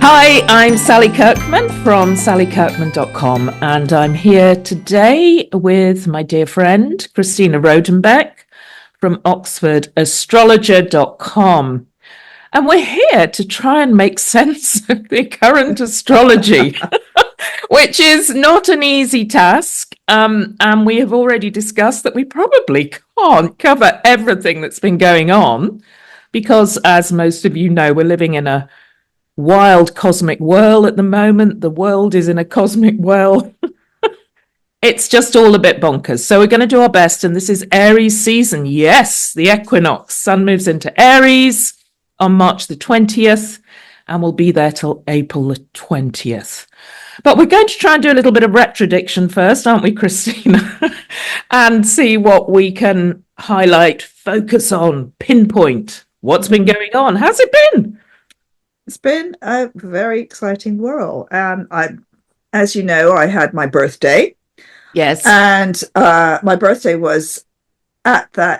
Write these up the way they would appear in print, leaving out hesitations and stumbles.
Hi, I'm Sally Kirkman from sallykirkman.com, and I'm here today with my dear friend Christina Rodenbeck from oxfordastrologer.com. And we're here to try and make sense of the current astrology, which is not an easy task. And we have already discussed that we probably can't cover everything that's been going on because, as most of you know, we're living in a wild cosmic whirl at the moment. The world is in a cosmic whirl. It's just all a bit bonkers. So we're going to do our best. And this is Aries season. Yes, the equinox. Sun moves into Aries on March the 20th and will be there till April the 20th. But we're going to try and do a little bit of retrodiction first, aren't we, Christina? And see what we can highlight, focus on, pinpoint what's been going on. How's it been? It's been a very exciting whirl. As you know, I had my birthday. Yes. And my birthday was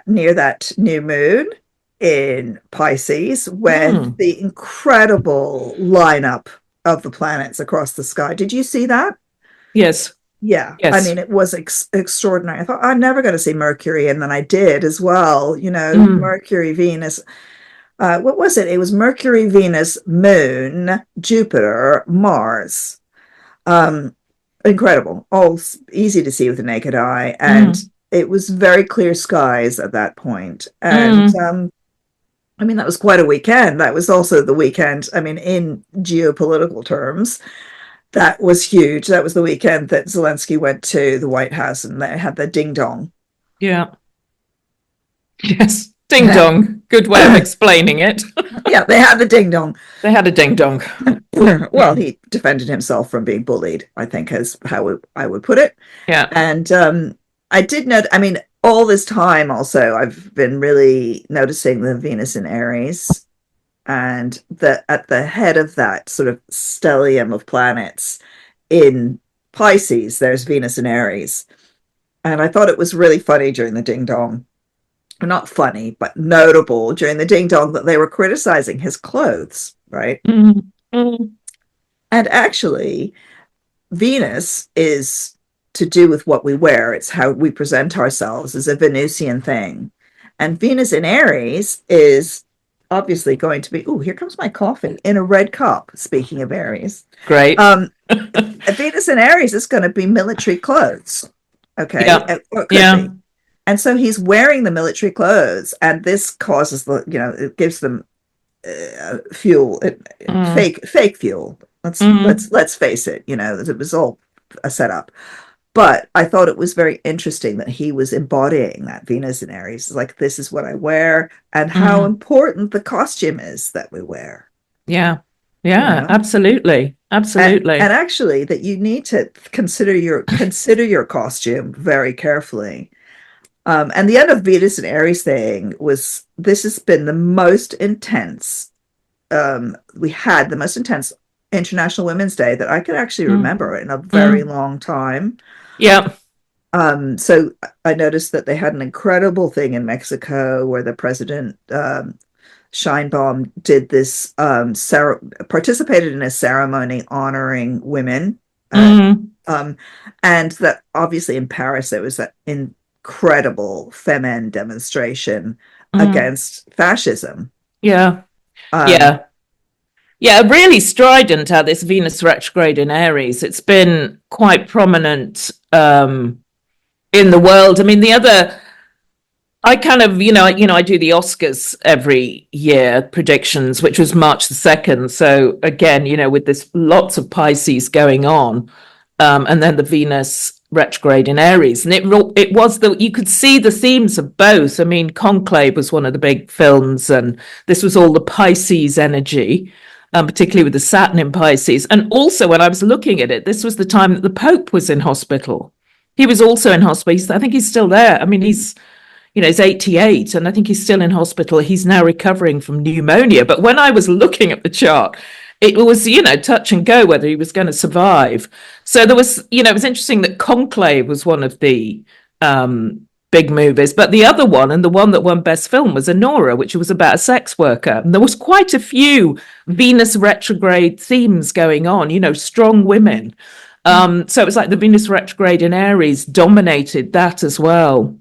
near that new moon in Pisces, with the incredible lineup of the planets across the sky. Did you see that? Yes. Yeah. Yes. I mean, it was extraordinary. I thought I'm never going to see Mercury, and then I did as well. Mercury, Venus. What was it? It was Mercury, Venus, Moon, Jupiter, Mars. Incredible. All easy to see with the naked eye. And it was very clear skies at that point. And I mean, that was quite a weekend. That was also the weekend. I mean, in geopolitical terms, that was huge. That was the weekend that Zelensky went to the White House and they had the ding dong. Yeah. Yes. Ding dong. Good way of explaining it. Yeah, they had the ding dong. They had a ding dong. Well, he defended himself from being bullied, I think, is how I would put it. Yeah. And I did note, I mean, all this time also, I've been really noticing the Venus in Aries, and at the head of that sort of stellium of planets in Pisces, there's Venus in Aries. And I thought it was really funny during the ding dong. Not funny, but notable during the ding dong that they were criticizing his clothes, right? And actually, Venus is to do with what we wear. It's how we present ourselves as a Venusian thing. And Venus in Aries is obviously going to be, here comes my coffee in a red cup, speaking of Aries. Great. Venus in Aries is going to be military clothes. Okay. Yeah. It could be. And so he's wearing the military clothes, and this causes it gives them fuel, fake fuel. Let's face it, it was all a setup. But I thought it was very interesting that he was embodying that Venus in Aries. It's like, this is what I wear, and how important the costume is that we wear. Yeah. Yeah, absolutely. Absolutely. And actually that you need to consider your costume very carefully. And the end of Venus and Aries thing was, this has been the most intense, we had the most intense International Women's Day that I could actually remember in a very long time. Yeah. So I noticed that they had an incredible thing in Mexico where the president, Sheinbaum, did this, participated in a ceremony honoring women. And that obviously in Paris, there was that incredible feminine demonstration against fascism. Yeah. Really strident how this Venus retrograde in Aries. It's been quite prominent in the world. I mean, I kind of, I do the Oscars every year, predictions, which was March the 2nd. So again, with this lots of Pisces going on, and then the Venus retrograde in Aries, and it was you could see the themes of both. I mean, Conclave was one of the big films, and this was all the Pisces energy, particularly with the Saturn in Pisces. And also, when I was looking at it, this was the time that the Pope was in hospital. He was also in hospital. I think he's still there. I mean, he's 88, and I think he's still in hospital. He's now recovering from pneumonia. But when I was looking at the chart, it was, touch and go whether he was going to survive. So there was, it was interesting that Conclave was one of the big movies. But the other one, and the one that won Best Film, was Honora, which was about a sex worker. And there was quite a few Venus retrograde themes going on, you know, strong women. So it was like the Venus retrograde in Aries dominated that as well.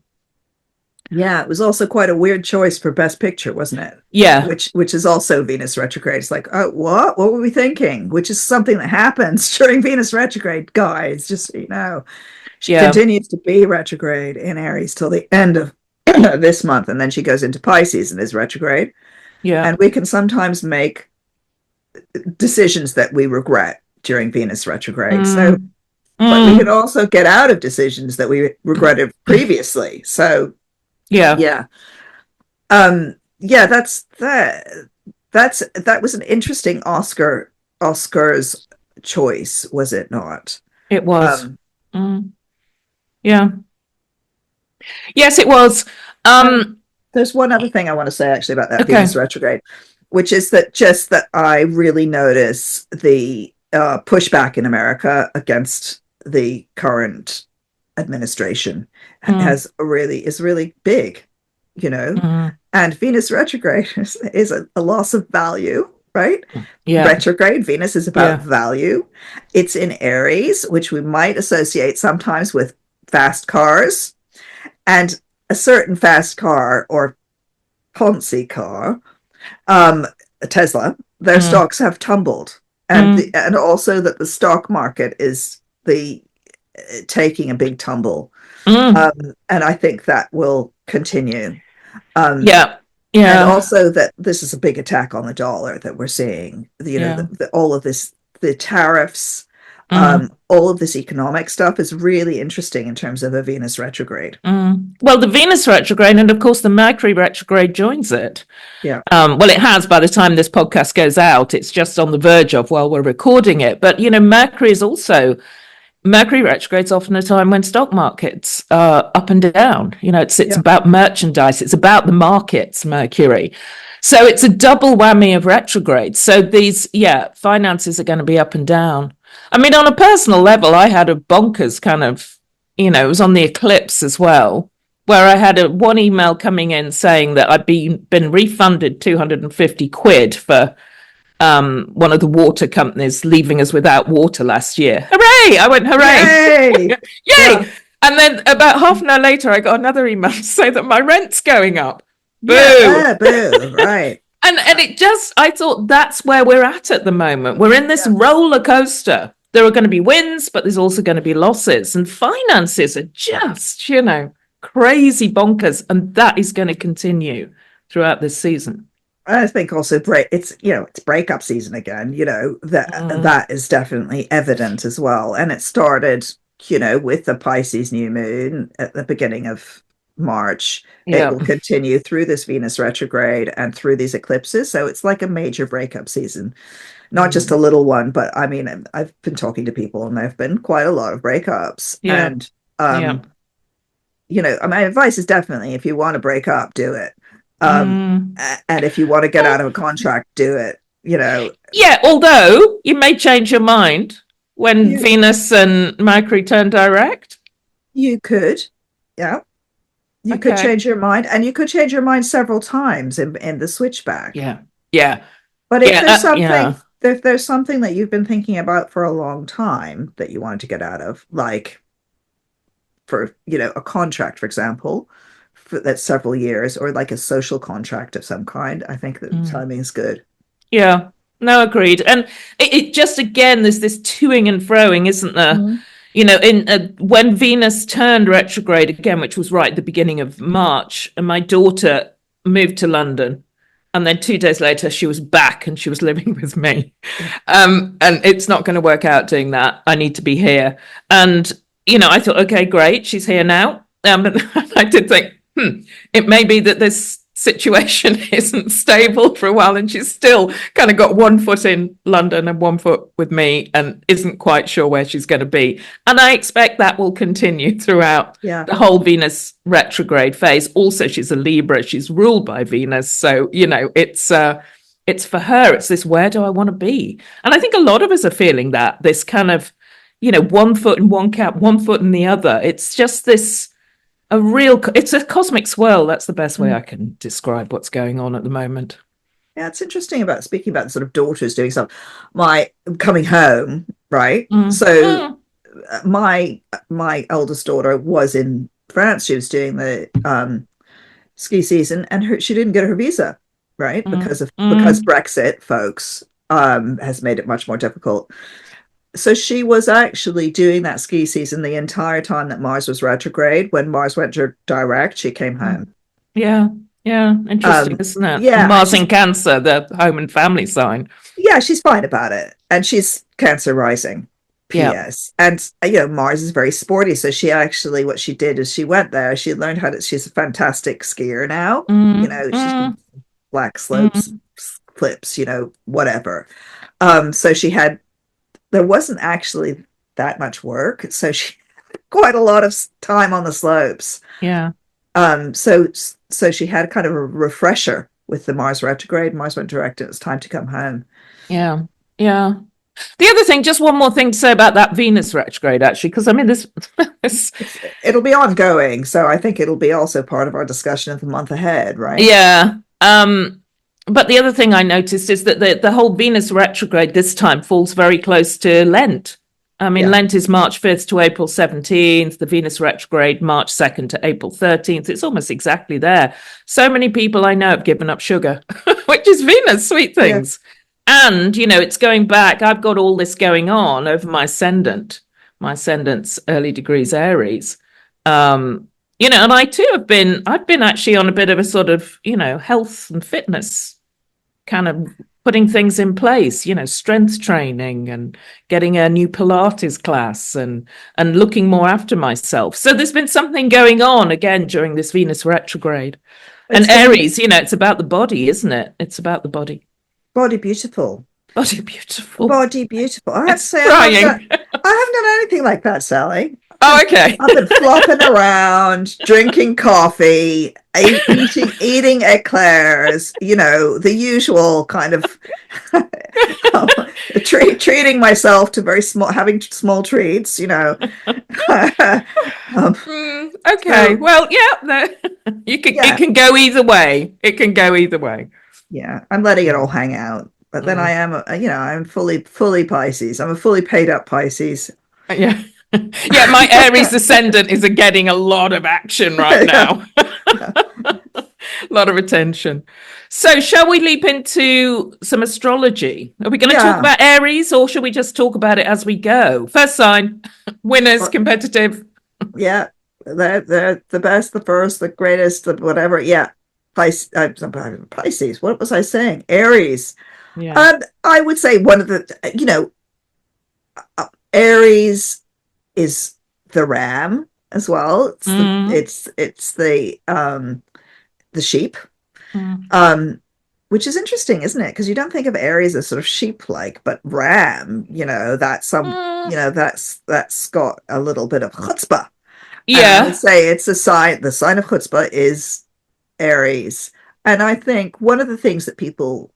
Yeah, it was also quite a weird choice for Best Picture, wasn't it? Yeah. Which is also Venus retrograde. It's like, oh, what? What were we thinking? Which is something that happens during Venus retrograde, guys. Just so you know, she continues to be retrograde in Aries till the end of this month, and then she goes into Pisces and is retrograde. Yeah, and we can sometimes make decisions that we regret during Venus retrograde. So, but we can also get out of decisions that we regretted previously. So. Yeah. That's that was an interesting Oscar's choice, was it not? It was. Yeah. Yes, it was. There's one other thing I want to say actually about that Venus retrograde, which is that I really notice the pushback in America against the current administration is really big, you know. And Venus retrograde is a loss of value, right? Retrograde Venus is about value. It's in Aries, which we might associate sometimes with fast cars, and a certain fast car or Ponzi car, a Tesla, their stocks have tumbled, and and also that the stock market is taking a big tumble. And I think that will continue. And also that this is a big attack on the dollar that we're seeing. You know, all of this, the tariffs, all of this economic stuff is really interesting in terms of a Venus retrograde. Well, the Venus retrograde, and of course the Mercury retrograde joins it. Well, it has by the time this podcast goes out. It's just on the verge of while we're recording it. But, you know, Mercury retrograde's often a time when stock markets are up and down. You know, it's about merchandise. It's about the markets, Mercury. So it's a double whammy of retrograde. So these, finances are going to be up and down. I mean, on a personal level, I had a bonkers kind of, you know, it was on the Eclipse as well, where I had one email coming in saying that I'd been refunded 250 quid for one of the water companies leaving us without water last year. Hooray! I went, hooray! Yay! Yay! Yeah. And then about half an hour later, I got another email to say that my rent's going up. Boo! Yeah, boo! Right. And it just, I thought that's where we're at the moment. We're in this roller coaster. There are going to be wins, but there's also going to be losses. And finances are just, you know, crazy bonkers. And that is going to continue throughout this season. I think also it's breakup season again, you know, that is definitely evident as well. And it started, you know, with the Pisces new moon at the beginning of March. It will continue through this Venus retrograde and through these eclipses. So it's like a major breakup season, not just a little one, but I mean, I've been talking to people and there've been quite a lot of breakups. And, you know, my advice is definitely, if you want to break up, do it. And if you want to get out of a contract, do it, you know. Yeah, although you may change your mind when Venus and Mercury turn direct. You could, you could change your mind, and you could change your mind several times in the switchback. But if there's something if there's something that you've been thinking about for a long time that you wanted to get out of, like for, you know, a contract, for example, that's several years, or like a social contract of some kind, I think the timing is good. No, agreed. And it just, again, there's this toing and froing, isn't there? You know, when Venus turned retrograde again, which was right at the beginning of March, and my daughter moved to London, and then 2 days later she was back and she was living with me. And it's not going to work out doing that. I need to be here. And, you know, I thought, okay, great, she's here now. But I did think, it may be that this situation isn't stable for a while, and she's still kind of got 1 foot in London and 1 foot with me and isn't quite sure where she's going to be. And I expect that will continue throughout the whole Venus retrograde phase. Also, she's a Libra, she's ruled by Venus. So, you know, it's for her, it's this, where do I want to be? And I think a lot of us are feeling that, this kind of, you know, 1 foot in one camp, 1 foot in the other. It's just this it's a cosmic swirl. That's the best way Mm. I can describe what's going on at the moment. Yeah, it's interesting about speaking about sort of daughters doing stuff. My coming home, right? Mm. So Mm. my oldest daughter was in France. She was doing the ski season, and she didn't get her visa, right? Mm. Because Mm. Brexit, folks, has made it much more difficult. So she was actually doing that ski season the entire time that Mars was retrograde. When Mars went direct, she came Mm. home. Yeah, yeah, interesting, isn't it? And Yeah, and Mars in Cancer, the home and family sign. she's fine about it, and she's Cancer rising. Yeah. PS. And Mars is very sporty, so she actually what she did is she went there. She learned how to. She's a fantastic skier now. Mm. She's Mm. black slopes, Mm. flips, whatever. So there wasn't actually that much work, so she had quite a lot of time on the slopes. Yeah. So she had kind of a refresher with the Mars retrograde. Mars went direct, and it was time to come home. Yeah. Yeah. The other thing, just one more thing to say about that Venus retrograde, actually, because I mean, this It'll be ongoing, so I think it'll be also part of our discussion of the month ahead, right? yeah. But the other thing I noticed is that the whole Venus retrograde this time falls very close to Lent. I mean, Yeah. Lent is March 5th to April 17th, the Venus retrograde, March 2nd to April 13th. It's almost exactly there. So many people I know have given up sugar, which is Venus, sweet things. And, it's going back. I've got all this going on over my ascendant. My ascendant's early degrees Aries. And I too I've been actually on a bit of a sort of, health and fitness kind of putting things in place, strength training and getting a new Pilates class and looking more after myself. So there's been something going on again during this Venus retrograde. And Aries, it's about the body, isn't it? It's about the body. Body beautiful. Body beautiful. Body beautiful. I have to say, trying. I haven't done anything like that, Sally. Oh, okay. I've been flopping around, drinking coffee, eating eclairs, the usual kind of treating myself to having small treats, Okay. So, well, yeah, it can go either way. It can go either way. Yeah, I'm letting it all hang out. But then I am, I'm fully Pisces. I'm a fully paid up Pisces. Yeah. Yeah, my Aries ascendant is getting a lot of action right now. A lot of attention. So shall we leap into some astrology? Are we going to talk about Aries, or should we just talk about it as we go? First sign, winners, competitive. Yeah, they're the best, the first, the greatest, the whatever. Yeah. Pisces. What was I saying? Aries. Yeah. I would say one of the, Aries is the ram as well. It's the sheep, which is interesting, isn't it? Because you don't think of Aries as sort of sheep-like, but ram, that's that's got a little bit of chutzpah. Yeah, I would say it's the sign of chutzpah is Aries. And I think one of the things that people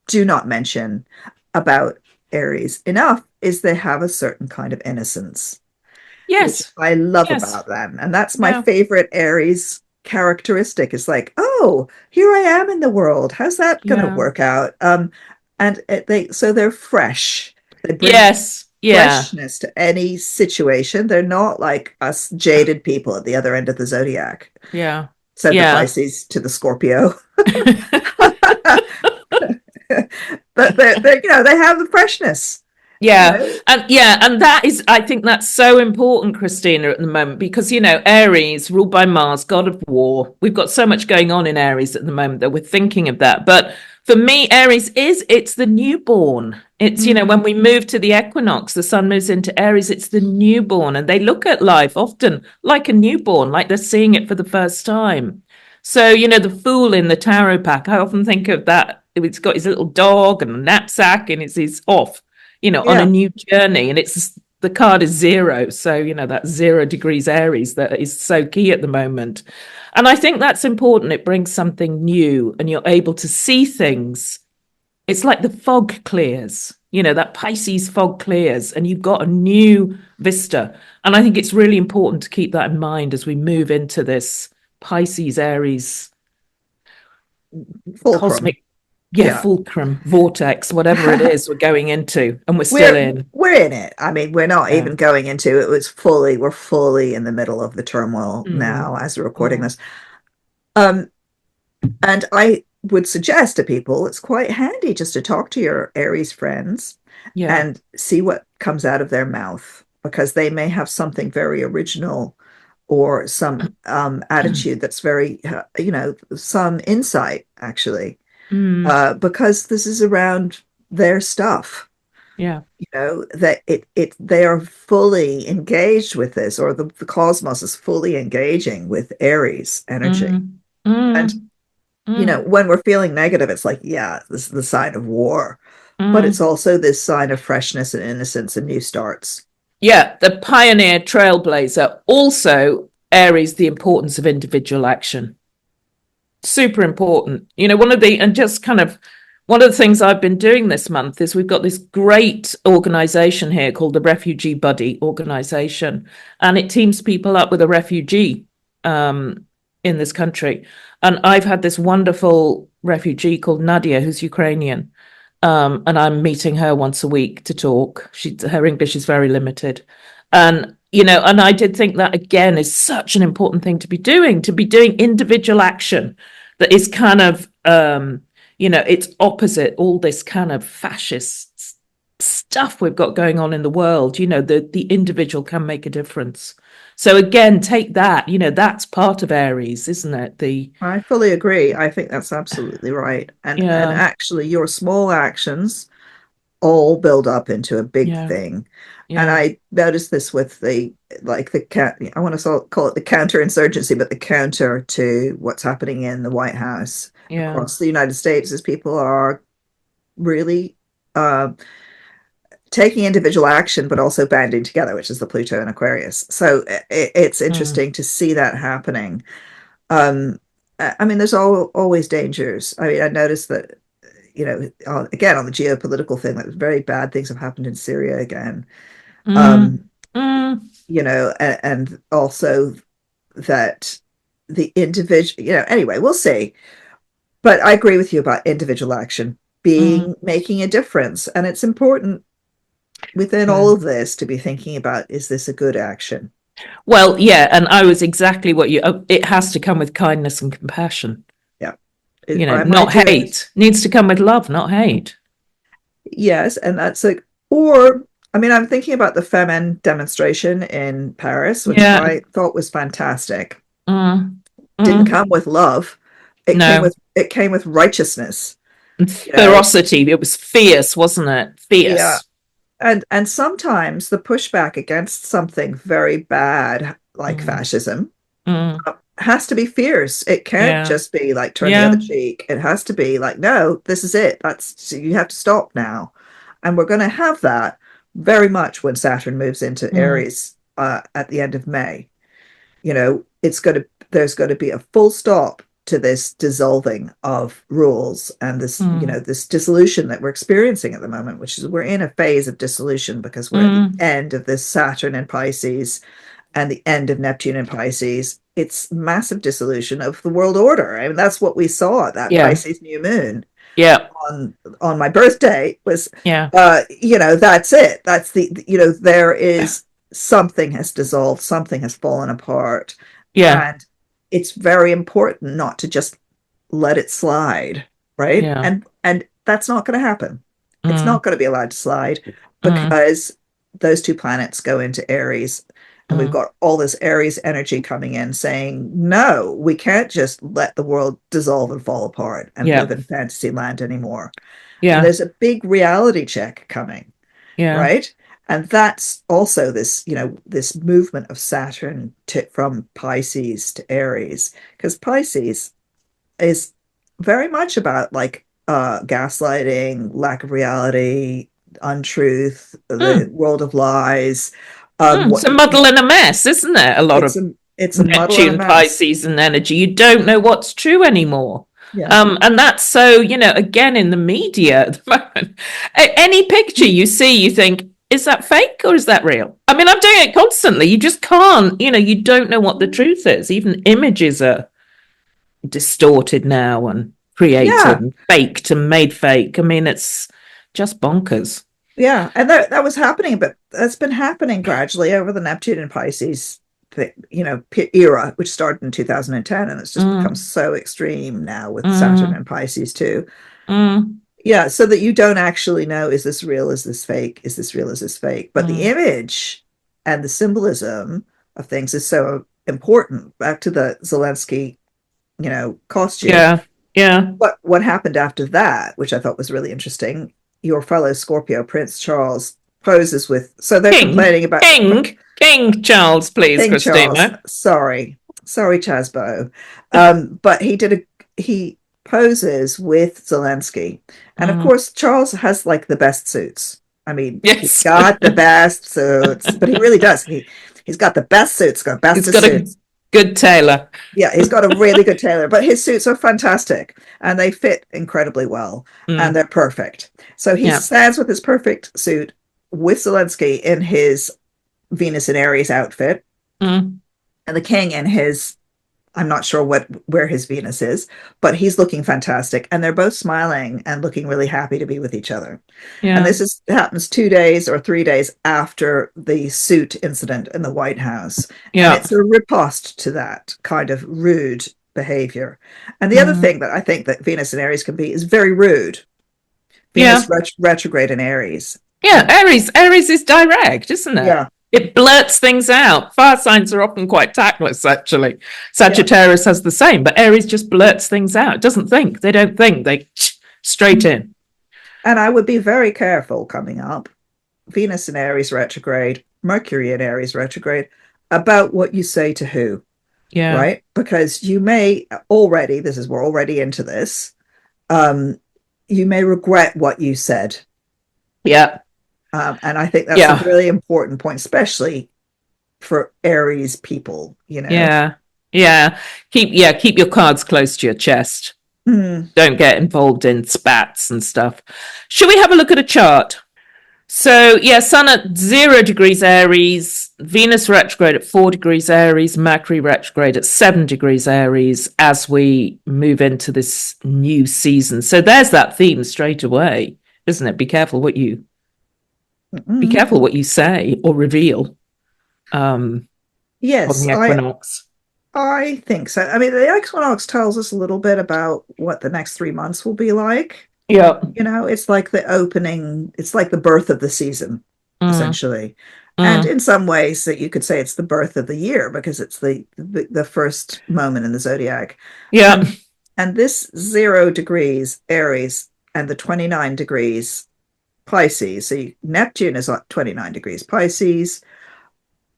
do not mention about Aries enough is they have a certain kind of innocence. Yes. I love about them. And that's my favorite Aries characteristic. It's like, oh, here I am in the world. How's that going to work out? And they're fresh. They bring freshness to any situation. They're not like us jaded people at the other end of the Zodiac. Yeah. Send the Pisces to the Scorpio. But they have the freshness. Yeah. And that is, I think that's so important, Christina, at the moment, because, Aries, ruled by Mars, god of war. We've got so much going on in Aries at the moment that we're thinking of that. But for me, Aries it's the newborn. It's, when we move to the equinox, the sun moves into Aries, it's the newborn. And they look at life often like a newborn, like they're seeing it for the first time. So, the fool in the tarot pack, I often think of that. It's got his little dog and a knapsack and he's off, on a new journey. And the card is 0. So, that 0 degrees Aries that is so key at the moment. And I think that's important. It brings something new and you're able to see things. It's like the fog clears, that Pisces fog clears and you've got a new vista. And I think it's really important to keep that in mind as we move into this Pisces Aries Fulcrum. cosmic, yeah, Yeah. fulcrum, vortex, whatever it is we're going into, and we're still we're in. we're in it. I mean, we're not Yeah. even going into it. We're fully in the middle of the turmoil now as we're recording Mm. this. Um, and I would suggest to people it's quite handy just to talk to your Aries friends Yeah. and see what comes out of their mouth, because they may have something very original or some attitude that's very, some insight actually, Mm. because this is around their stuff. Yeah. That they are fully engaged with this, or the cosmos is fully engaging with Aries energy. Mm. And Mm. Mm. when we're feeling negative, it's like, yeah, this is the sign of war, but it's Mm. also this sign of freshness and innocence and new starts. Yeah, the pioneer trailblazer. Also, Aries, the importance of individual action. Super important. One of the things I've been doing this month is we've got this great organization here called the Refugee Buddy Organization, and it teams people up with a refugee in this country. And I've had this wonderful refugee called Nadia, who's Ukrainian, and I'm meeting her once a week to talk. Her English is very limited, and I did think that again is such an important thing to be doing individual action that is kind of it's opposite all this kind of fascist stuff we've got going on in the world. The individual can make a difference. So again, take that. That's part of Aries, isn't it? I fully agree. I think that's absolutely right. And Yeah, actually, your small actions all build up into a big yeah, thing. And yeah, I noticed this with I want to call it the counterinsurgency, but the counter to what's happening in the White House yeah. across the United States is people are really taking individual action, but also banding together, which is the Pluto and Aquarius. So it's Mm, interesting to see that happening. I mean, there's always dangers. I mean, I noticed that, again, on the geopolitical thing, that very bad things have happened in Syria again. mm, Um, mm, and also that the individual, anyway, we'll see. But I agree with you about individual action mm. making a difference. And it's important within Yeah. all of this to be thinking about, is this a good action? Well, yeah, and I was exactly what it has to come with kindness and compassion, Yeah. Am I not doing this? hate. Needs to come with love, not hate. Yes. And that's like, or, I mean, I'm thinking about the Femen demonstration in Paris, which Yeah. I thought was fantastic. Mm, Didn't mm. come with love. No. It came with righteousness. And You know, ferocity. It was fierce, wasn't it? yeah. Fierce. And sometimes the pushback against something very bad like Mm, fascism mm. has to be fierce. It can't Yeah. just be like turn the other Yeah. cheek. It has to be like, no, this is it. You have to stop now. And we're going to have that very much when Saturn moves into Mm, Aries at the end of May. There's going to be a full stop to this dissolving of rules and mm, this dissolution that we're experiencing at the moment, which is we're in a phase of dissolution because we're at the mm. end of this Saturn in Pisces and the end of Neptune in Pisces. It's massive dissolution of the world order. I mean, that's what we saw at that Yeah. Pisces new moon Yeah. on my birthday was, Yeah. that's it. That's there is something has dissolved, something has fallen apart. Yeah. And it's very important not to just let it slide, right? Yeah. And that's not going to happen. It's Mm, not going to be allowed to slide mm, because those two planets go into Aries, and we've mm. got all this Aries energy coming in saying, no, we can't just let the world dissolve and fall apart and Yeah. live in fantasy land anymore. And Yeah. there's a big reality check coming, Yeah. right? And that's also this movement of Saturn from Pisces to Aries, because Pisces is very much about like gaslighting, lack of reality, untruth, the Mm, world of lies. It's What a muddle and a mess, isn't it? A lot of it's a muddle and a Neptune, mess. Pisces, and energy. You don't know what's true anymore. Yeah. And that's so, again, in the media at the moment, any picture you see, you think, is that fake or is that real? I mean, I'm doing it constantly. You just can't, you don't know what the truth is. Even images are distorted now and created Yeah. and faked and made fake. I mean, it's just bonkers. Yeah. And that was happening, but that's been happening gradually over the Neptune and Pisces era, which started in 2010, and it's just become so extreme now with Saturn and Pisces too. Mm. Yeah, so that you don't actually know, is this real, is this fake, is this real, is this fake? But the Mm. image and the symbolism of things is so important. Back to the Zelensky, costume. Yeah. Yeah. But what happened after that, which I thought was really interesting, your fellow Scorpio Prince Charles poses with, so they're complaining about King Charles, please, King Charles. Christina. Sorry, Chasbo. But he poses with Zelensky, and of course Charles has like the best suits. I mean, he's Yes. got the best suits, but he really does. He's got the best suits, got best He's got suits. a good tailor. Yeah, he's got a really good tailor, but his suits are fantastic and they fit incredibly well and they're perfect. So he stands with his perfect suit with Zelensky in his Venus and Aries outfit, and the king in his, I'm not sure where his Venus is, but he's looking fantastic, and they're both smiling and looking really happy to be with each other. Yeah. And this happens 2 days or 3 days after the suit incident in the White House. Yeah. And it's a riposte to that kind of rude behavior. And the other thing that I think that Venus and Aries can be is very rude. Venus retrograde in Aries. Yeah, Aries is direct, isn't it? Yeah. It blurts things out. Fire signs are often quite tactless, actually. Sagittarius has the same, but Aries just blurts things out. It doesn't think. They don't think. They straight in. And I would be very careful coming up, Venus in Aries retrograde, Mercury in Aries retrograde, about what you say to who. Yeah. Right? Because you may already, we're already into this, you may regret what you said. Yeah. And I think that's a really important point, especially for Aries people, Yeah. Keep your cards close to your chest. Don't get involved in spats and stuff. Should we have a look at a chart? So, Sun at 0 degrees Aries, Venus retrograde at 4 degrees Aries, Mercury retrograde at 7 degrees Aries as we move into this new season. So there's that theme straight away, isn't it? Be careful what you say or reveal. Yes, on the equinox. I think so. I mean, the equinox tells us a little bit about what the next 3 months will be like. Yeah. It's like the opening, it's like the birth of the season, essentially. And in some ways that you could say it's the birth of the year because it's the first moment in the Zodiac. Yeah. And this 0 degrees Aries and the 29 degrees Pisces. So Neptune is at 29 degrees Pisces.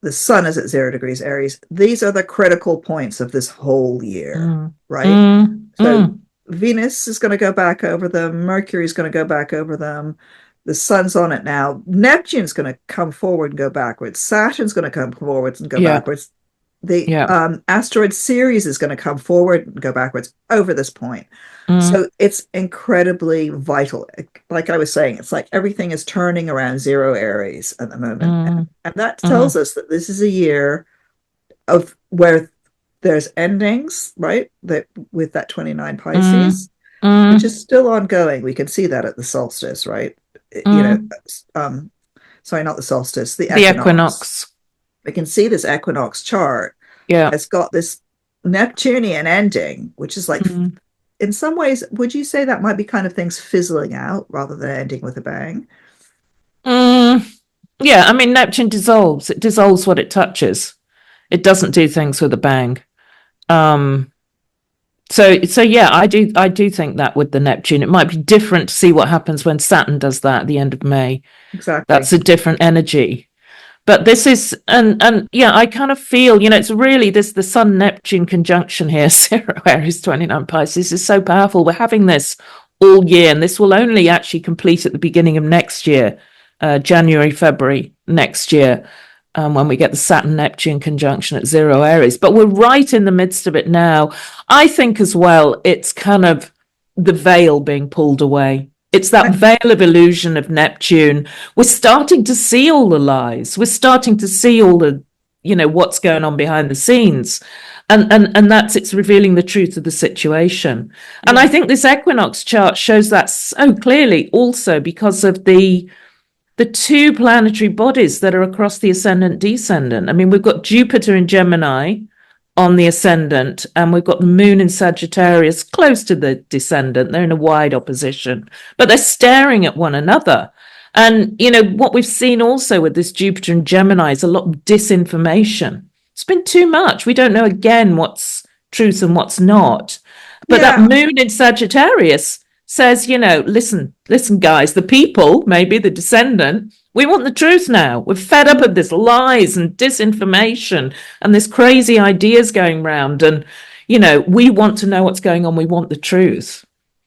The sun is at 0 degrees Aries. These are the critical points of this whole year, right? So Venus is going to go back over them. Mercury is going to go back over them. The sun's on it now. Neptune's going to come forward and go backwards. Saturn's going to come forwards and go backwards. The asteroid Ceres is going to come forward and go backwards over this point. So it's incredibly vital. Like I was saying, it's like everything is turning around 0 Aries at the moment. And that tells us that this is a year of where there's endings, right? That with that 29 Pisces, which is still ongoing. We can see that at the solstice, right? Sorry, not the solstice, the equinox. We can see this equinox chart. Yeah. It's got this Neptunian ending, which is like, in some ways, would you say that might be kind of things fizzling out rather than ending with a bang? Yeah, I mean, Neptune dissolves. It dissolves what it touches. It doesn't do things with a bang. So yeah, I do think that with the Neptune, it might be different to see what happens when Saturn does that at the end of May. Exactly. That's a different energy. But this is, and I kind of feel, it's really the Sun Neptune conjunction here, 0 Aries, 29 Pisces, is so powerful. We're having this all year, and this will only actually complete at the beginning of next year, January, February next year. when we get the Saturn Neptune conjunction at 0 Aries. But we're right in the midst of it now. I think as well, it's kind of the veil being pulled away. It's that veil of illusion of Neptune. We're starting to see all the lies. We're starting to see all the, what's going on behind the scenes. And that's, it's revealing the truth of the situation. And I think this equinox chart shows that so clearly also because of the two planetary bodies that are across the ascendant descendant. I mean, we've got Jupiter in Gemini on the ascendant, and we've got the moon in Sagittarius close to the descendant. They're in a wide opposition, but they're staring at one another. And, what we've seen also with this Jupiter in Gemini is a lot of disinformation. It's been too much. We don't know again what's truth and what's not. But that moon in Sagittarius says, listen, guys, the people, maybe the descendant, we want the truth now. We're fed up of this lies and disinformation and this crazy ideas going round. And, we want to know what's going on. We want the truth.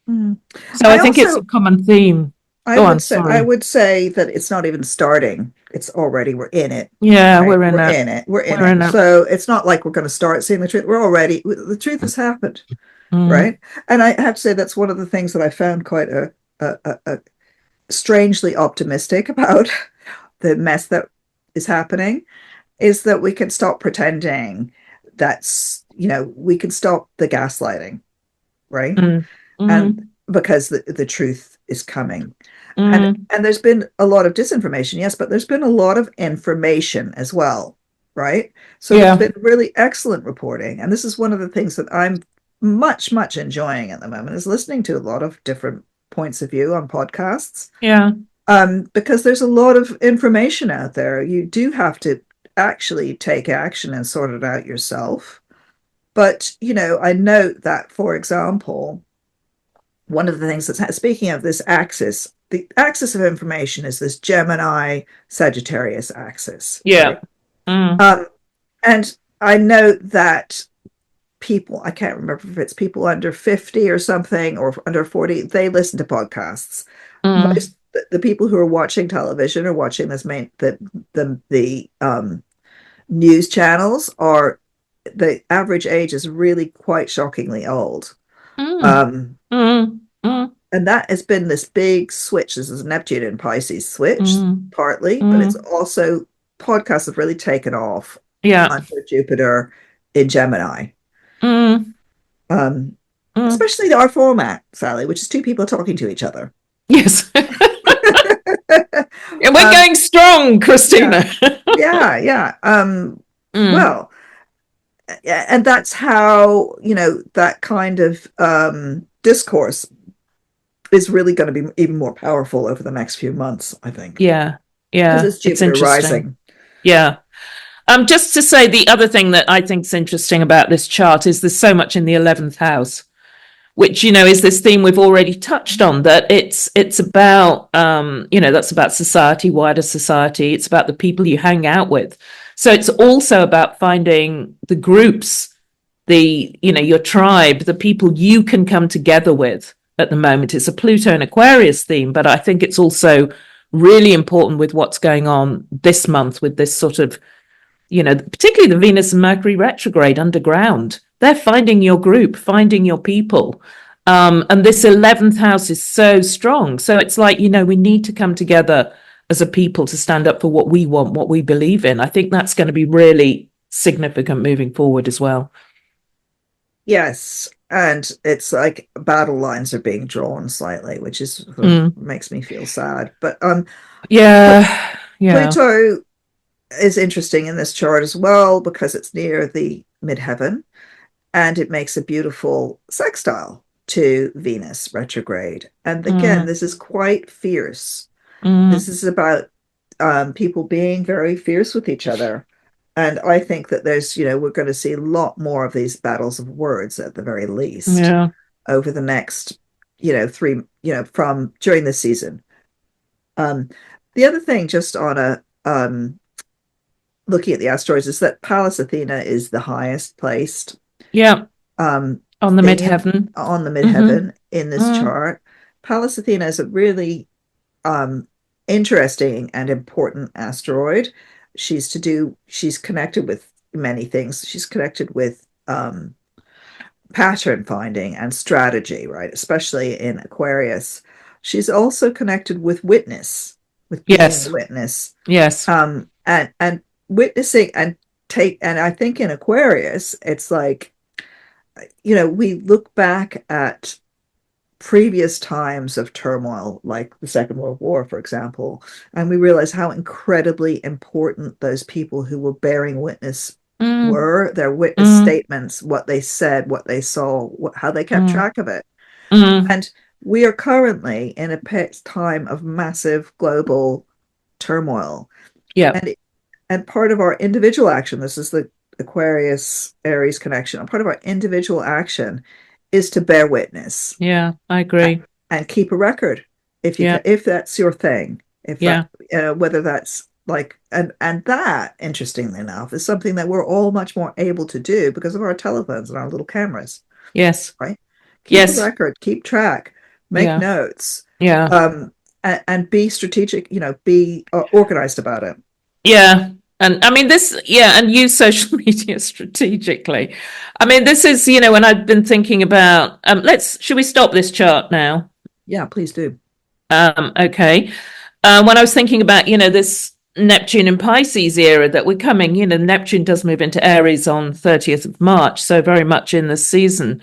So I think it's a common theme. I would say that it's not even starting. It's already, we're in it. Yeah, right? we're in it. We're in it. So it's not like we're going to start seeing the truth. The truth has happened. Right. And I have to say that's one of the things that I found quite a strangely optimistic about the mess that is happening, is that we can stop pretending that's, we can stop the gaslighting. Right. And because the truth is coming. And there's been a lot of disinformation, yes, but there's been a lot of information as well. Right. So there's been really excellent reporting. And this is one of the things that I'm much enjoying at the moment, is listening to a lot of different points of view on podcasts. Because there's a lot of information out there. You do have to actually take action and sort it out yourself. But, I note that, for example, one of the things that's, speaking of this axis, the axis of information is this Gemini Sagittarius axis. Right? And I note that people, I can't remember if it's people under 50 or something, or under 40, they listen to podcasts. Most the people who are watching television or watching this the news channels, are, the average age is really quite shockingly old. And that has been this big switch. This is Neptune in Pisces switch, partly, but it's also, podcasts have really taken off under Jupiter in Gemini. Especially our format, Sally, which is two people talking to each other. Yes. We're going strong, Christina. Yeah. Well, and that's how, that kind of discourse is really going to be even more powerful over the next few months, I think. Yeah. Because it's Jupiter rising. Yeah. Just to say, the other thing that I think is interesting about this chart is there's so much in the 11th house, which, is this theme we've already touched on, that it's about, that's about society, wider society. It's about the people you hang out with. So it's also about finding the groups, your tribe, the people you can come together with at the moment. It's a Pluto and Aquarius theme, but I think it's also really important with what's going on this month with this sort of, particularly the Venus and Mercury retrograde underground. They're finding your group, finding your people. And this 11th house is so strong. So it's like, we need to come together as a people to stand up for what we want, what we believe in. I think that's going to be really significant moving forward as well. Yes. And it's like battle lines are being drawn slightly, which is makes me feel sad. But Pluto is interesting in this chart as well, because it's near the midheaven, and it makes a beautiful sextile to Venus retrograde. And again, this is quite fierce. This is about people being very fierce with each other. And I think that there's, we're going to see a lot more of these battles of words at the very least over the next, from during this season. The other thing, just on a looking at the asteroids, is that Pallas Athena is the highest placed. On the midheaven. On the midheaven in this chart. Pallas Athena is a really interesting and important asteroid. she's connected with many things. She's connected with pattern finding and strategy, right? Especially in Aquarius. She's also connected with being a Yes. witness, Yes. and witnessing and I think in Aquarius, it's like, we look back at previous times of turmoil, like the Second World War, for example, and we realize how incredibly important those people who were bearing witness Mm, were, their witness mm, statements, what they said, what they saw, how they kept mm, track of it. mm. And we are currently in a time of massive global turmoil. Yeah. And part of our individual action, this is the Aquarius Aries connection, and part of our individual action is to bear witness Yeah. I agree. and keep a record if you can, Yeah. if that's your thing, if that, Yeah. whether that's like, and that, interestingly enough, is something that we're all much more able to do because of our telephones and our little cameras, Yes. right? Keep a Yes. record, keep track, make Yeah. notes, Yeah. and be strategic, be organized about it. Yeah. And I mean, yeah, and use social media strategically. I mean, this is, when I've been thinking about, should we stop this chart now? Yeah, please do. Okay. When I was thinking about, this Neptune and Pisces era that we're coming, Neptune does move into Aries on 30th of March, so very much in the season.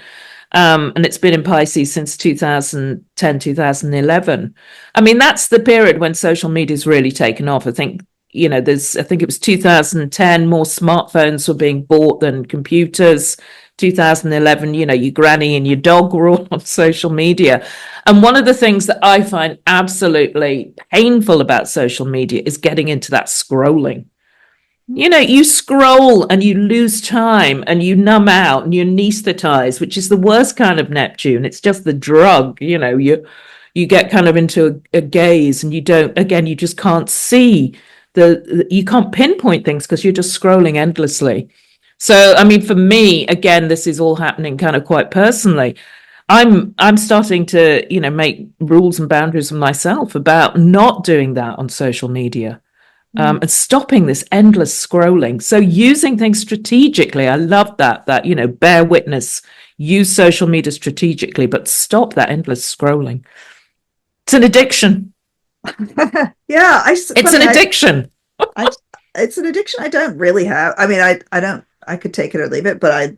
And it's been in Pisces since 2010, 2011. I mean, that's the period when social media's really taken off. I think, I think it was 2010, more smartphones were being bought than computers. 2011, your granny and your dog were all on social media. And one of the things that I find absolutely painful about social media is getting into that scrolling. You scroll and you lose time and you numb out and you anesthetize, which is the worst kind of Neptune. It's just the drug. You get kind of into a gaze and you just can't see you can't pinpoint things because you're just scrolling endlessly. So, I mean, for me, again, this is all happening kind of quite personally. I'm starting to, make rules and boundaries for myself about not doing that on social media, and stopping this endless scrolling. So using things strategically, I love that, bear witness, use social media strategically, but stop that endless scrolling. It's an addiction. Yeah, It's an addiction. I, it's an addiction I don't really have. I mean, I don't, I could take it or leave it, but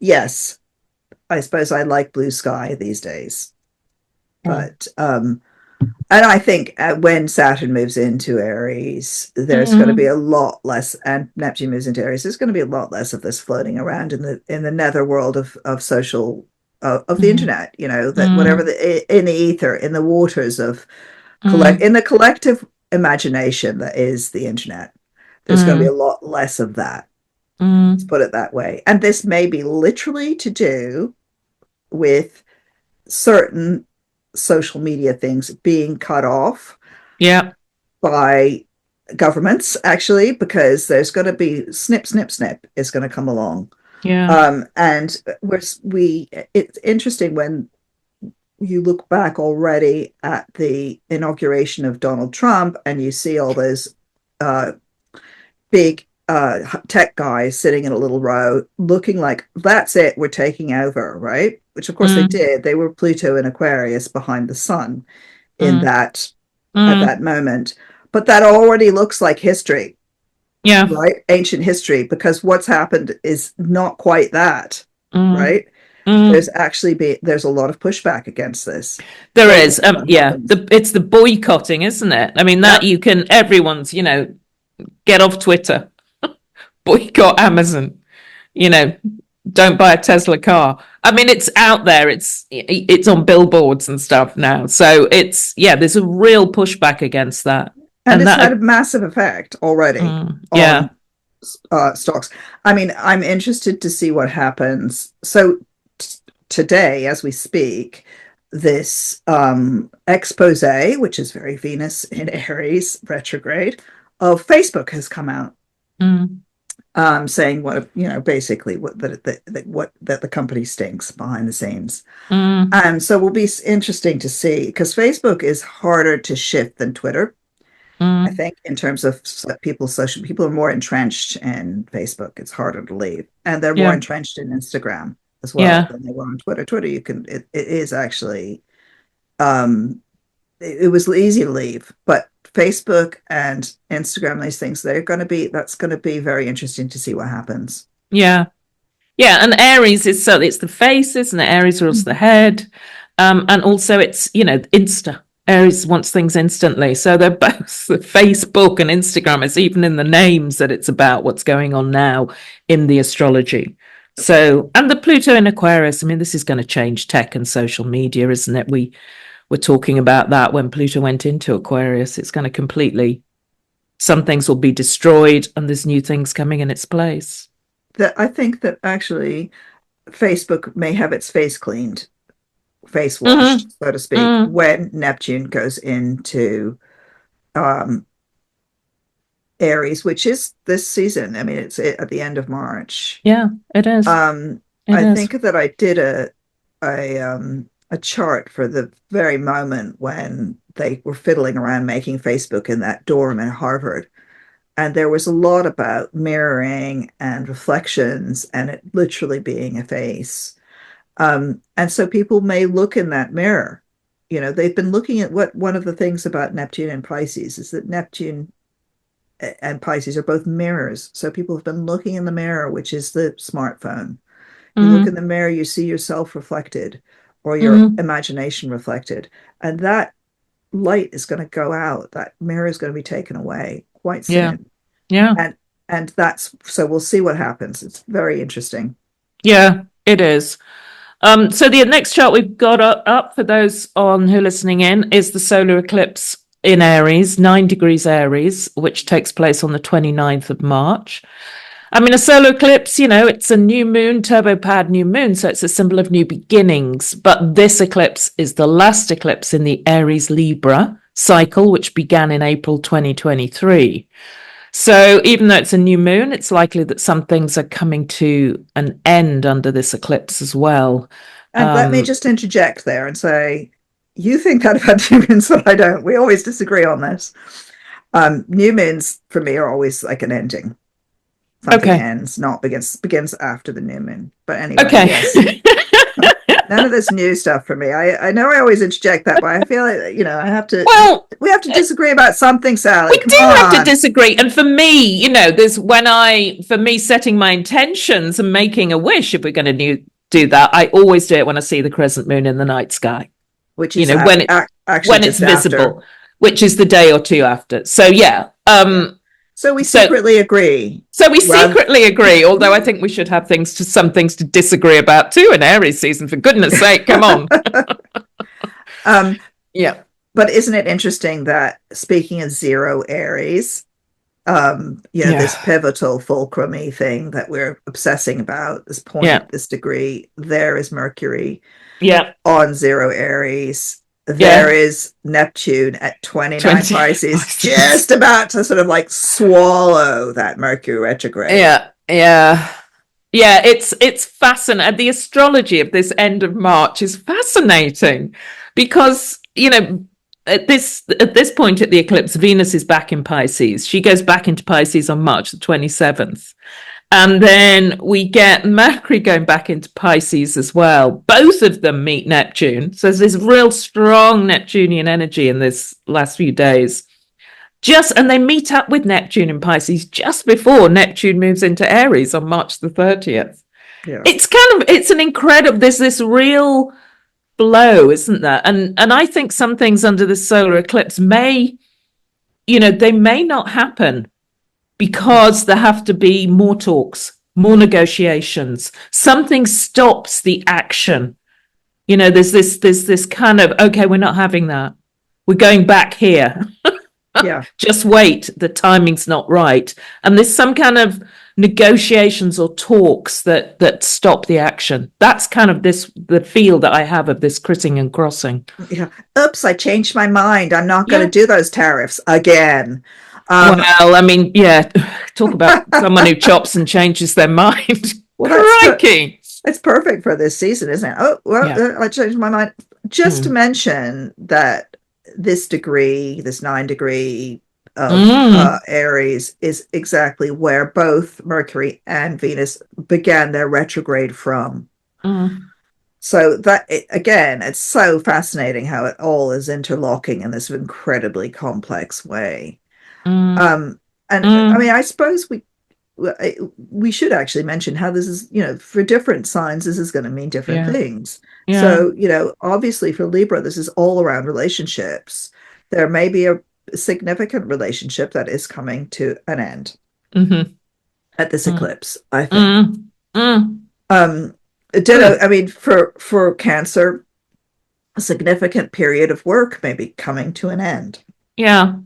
yes, I suppose I like blue sky these days. Mm. But, and I think when Saturn moves into Aries, there's going to be Mm. a lot less, and Neptune moves into Aries. There's going to be a lot less of this floating around in the netherworld of social, of the Mm. internet. That whatever Mm. in the ether, in the waters of Mm. in the collective imagination that is the internet. There's going to be a Mm. lot less of that. Let's Mm. put it that way. And this may be literally to do with certain social media things being cut off Yeah. by governments, actually, because there's going to be snip, snip, snip is going to come along. Yeah. And it's interesting when you look back already at the inauguration of Donald Trump and you see all those uh, big tech guys sitting in a little row looking like that's it, we're taking over, right? Which of course they Mm. did. They were Pluto and Aquarius behind the sun in Mm. that at Mm. that moment. But that already looks like history, Yeah. right? Ancient history, because what's happened is not quite that, Mm. right? Mm. There's a lot of pushback against this. There So is. we'll see what Yeah. happens. It's the boycotting, isn't it? I mean, that Yep. everyone's, get off Twitter, boycott Amazon, you know, don't buy a Tesla car. I mean, it's out there. It's on billboards and stuff now. So there's a real pushback against that. And And it's had that, a massive effect already yeah. on stocks. I mean, I'm interested to see what happens. So today, as we speak, this expose, which is very Venus in Aries retrograde, of Facebook has come out, Mm, saying what, basically what that the company stinks behind the scenes. mm, So it will be interesting to see, because Facebook is harder to shift than Twitter. I think in terms of people are more entrenched in Facebook. It's harder to leave, and they're more Yeah. entrenched in Instagram as well Yeah. than they were on Twitter. Twitter, it is actually, um, it was easy to leave, but Facebook and Instagram, these things, that's going to be very interesting to see what happens. Yeah. Yeah. And Aries is so it's the face, isn't it? Aries rules the head. And also it's, Insta. Aries wants things instantly. So they're both Facebook and Instagram. It's even in the names that it's about what's going on now in the astrology. So, and the Pluto in Aquarius, I mean, this is going to change tech and social media, isn't it? We were talking about that when Pluto went into Aquarius. It's going to completely, some things will be destroyed and there's new things coming in its place. That I think that actually Facebook may have its face cleaned, face washed, so to speak, Mm. when Neptune goes into um, Aries, which is this season. I mean, it's at the end of March. Yeah, it is. It I is. think that I did a chart for the very moment when they were fiddling around making Facebook in that dorm in Harvard. And there was a lot about mirroring and reflections and it literally being a face. And so people may look in that mirror. They've been looking at what one of the things about Neptune and Pisces is that Neptune and Pisces are both mirrors. So people have been looking in the mirror, which is the smartphone. You look in Mm. the mirror, you see yourself reflected or your Mm. imagination reflected. And that light is going to go out. That mirror is going to be taken away quite Yeah. soon. Yeah. And that's so we'll see what happens. It's very interesting. Yeah, it is. So the next chart we've got up for those on who are listening in is the solar eclipse in Aries, 9 degrees Aries, which takes place on the 29th of March. I mean, a solar eclipse, it's a new moon, turbo powered new moon, so it's a symbol of new beginnings. But this eclipse is the last eclipse in the Aries Libra cycle, which began in April 2023. So even though it's a new moon, it's likely that some things are coming to an end under this eclipse as well. And let me just interject there and say, you think that about new moons, but I don't. We always disagree on this. New moons for me are always like an ending. Something Okay. ends, not begins after the new moon. But anyway, Okay. yes. None of this new stuff for me. I know I always interject that, but I feel like I have to. Well, we have to disagree about something, Sally. we Come do have to on. disagree. And for me, there's for me setting my intentions and making a wish, if we're going to do that, I always do it when I see the crescent moon in the night sky. Which is actually when it's visible, after. which is the day or two after. So yeah. So we secretly agree. So we secretly agree, although I think we should have some things to disagree about too in Aries season, for goodness sake, come on. Yeah. But isn't it interesting that speaking of zero Aries, this pivotal fulcrum-y thing that we're obsessing about, this point, this degree, there is Mercury on zero Aries. There is Neptune at 29 Pisces, just about to sort of like swallow that Mercury retrograde. Yeah. It's fascinating. The astrology of this end of March is fascinating because, at this point at the eclipse, Venus is back in Pisces. She goes back into Pisces on March the 27th. And then we get Mercury going back into Pisces as well. Both of them meet Neptune. So there's this real strong Neptunian energy in this last few days. And they meet up with Neptune in Pisces just before Neptune moves into Aries on March the 30th. Yeah. It's an incredible, there's this real flow, isn't there? And I think some things under the solar eclipse they may not happen, because there have to be more talks, more negotiations. Something stops the action. There's this kind of, okay, we're not having that. We're going back here. Yeah. Just wait. The timing's not right. And there's some kind of negotiations or talks that stop the action. That's kind of the feel that I have of this critting and crossing. Yeah. Oops, I changed my mind. I'm not going to do those tariffs again. Well, I mean, talk about someone who chops and changes their mind. Crikey. It's perfect for this season, isn't it? Oh, well, I changed my mind. Just to mention that this 9 degree of Aries is exactly where both Mercury and Venus began their retrograde from. So that again, it's so fascinating how it all is interlocking in this incredibly complex way. And I mean, I suppose we should actually mention how this is, for different signs, this is going to mean different things. Yeah. So, obviously for Libra, this is all around relationships. There may be a significant relationship that is coming to an end at this eclipse, I think. I mean, for Cancer, a significant period of work may be coming to an end. Yeah.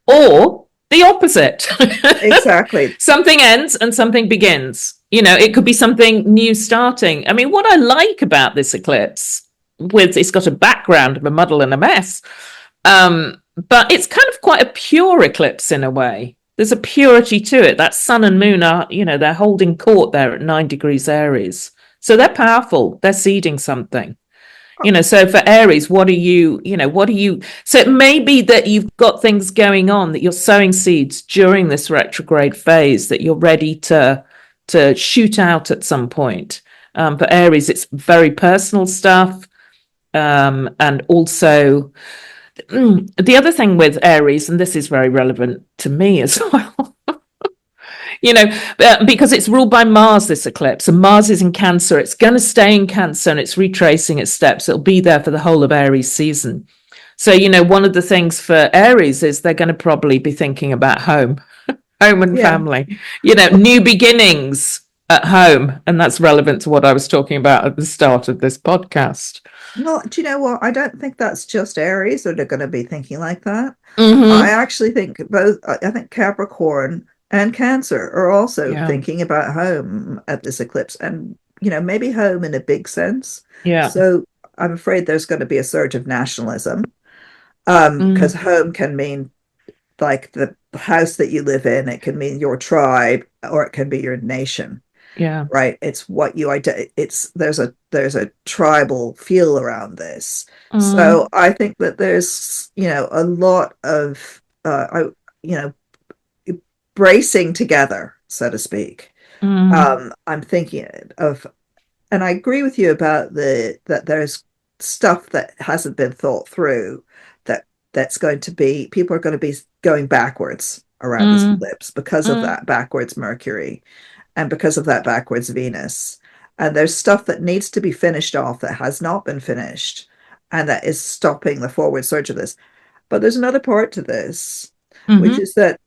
Or the opposite. Exactly. Something ends and something begins. It could be something new starting. I mean, what I like about this eclipse, it's got a background of a muddle and a mess, but it's kind of quite a pure eclipse in a way. There's a purity to it. That sun and moon are, they're holding court there at 9 degrees Aries. So they're powerful. They're seeding something. So for Aries, so it may be that you've got things going on, that you're sowing seeds during this retrograde phase that you're ready to shoot out at some point. For Aries, it's very personal stuff. And also the other thing with Aries, and this is very relevant to me as well, because it's ruled by Mars, this eclipse, and Mars is in Cancer. It's going to stay in Cancer and it's retracing its steps. It'll be there for the whole of Aries season. So, one of the things for Aries is they're going to probably be thinking about home and family, new beginnings at home. And that's relevant to what I was talking about at the start of this podcast. Well, do you know what? I don't think that's just Aries that are going to be thinking like that. I actually think I think Capricorn and Cancer are also thinking about home at this eclipse, and maybe home in a big sense. So I'm afraid there's going to be a surge of nationalism, because home can mean like the house that you live in. It can mean your tribe, or it can be your nation. Right. It's what you there's a tribal feel around this. So I think that there's a lot of bracing together, so to speak. I'm thinking of, and I agree with you about that there's stuff that hasn't been thought through, that's going to be, people are going to be going backwards around this eclipse because of that backwards Mercury and because of that backwards Venus. And there's stuff that needs to be finished off that has not been finished, and that is stopping the forward surge of this. But there's another part to this, which is that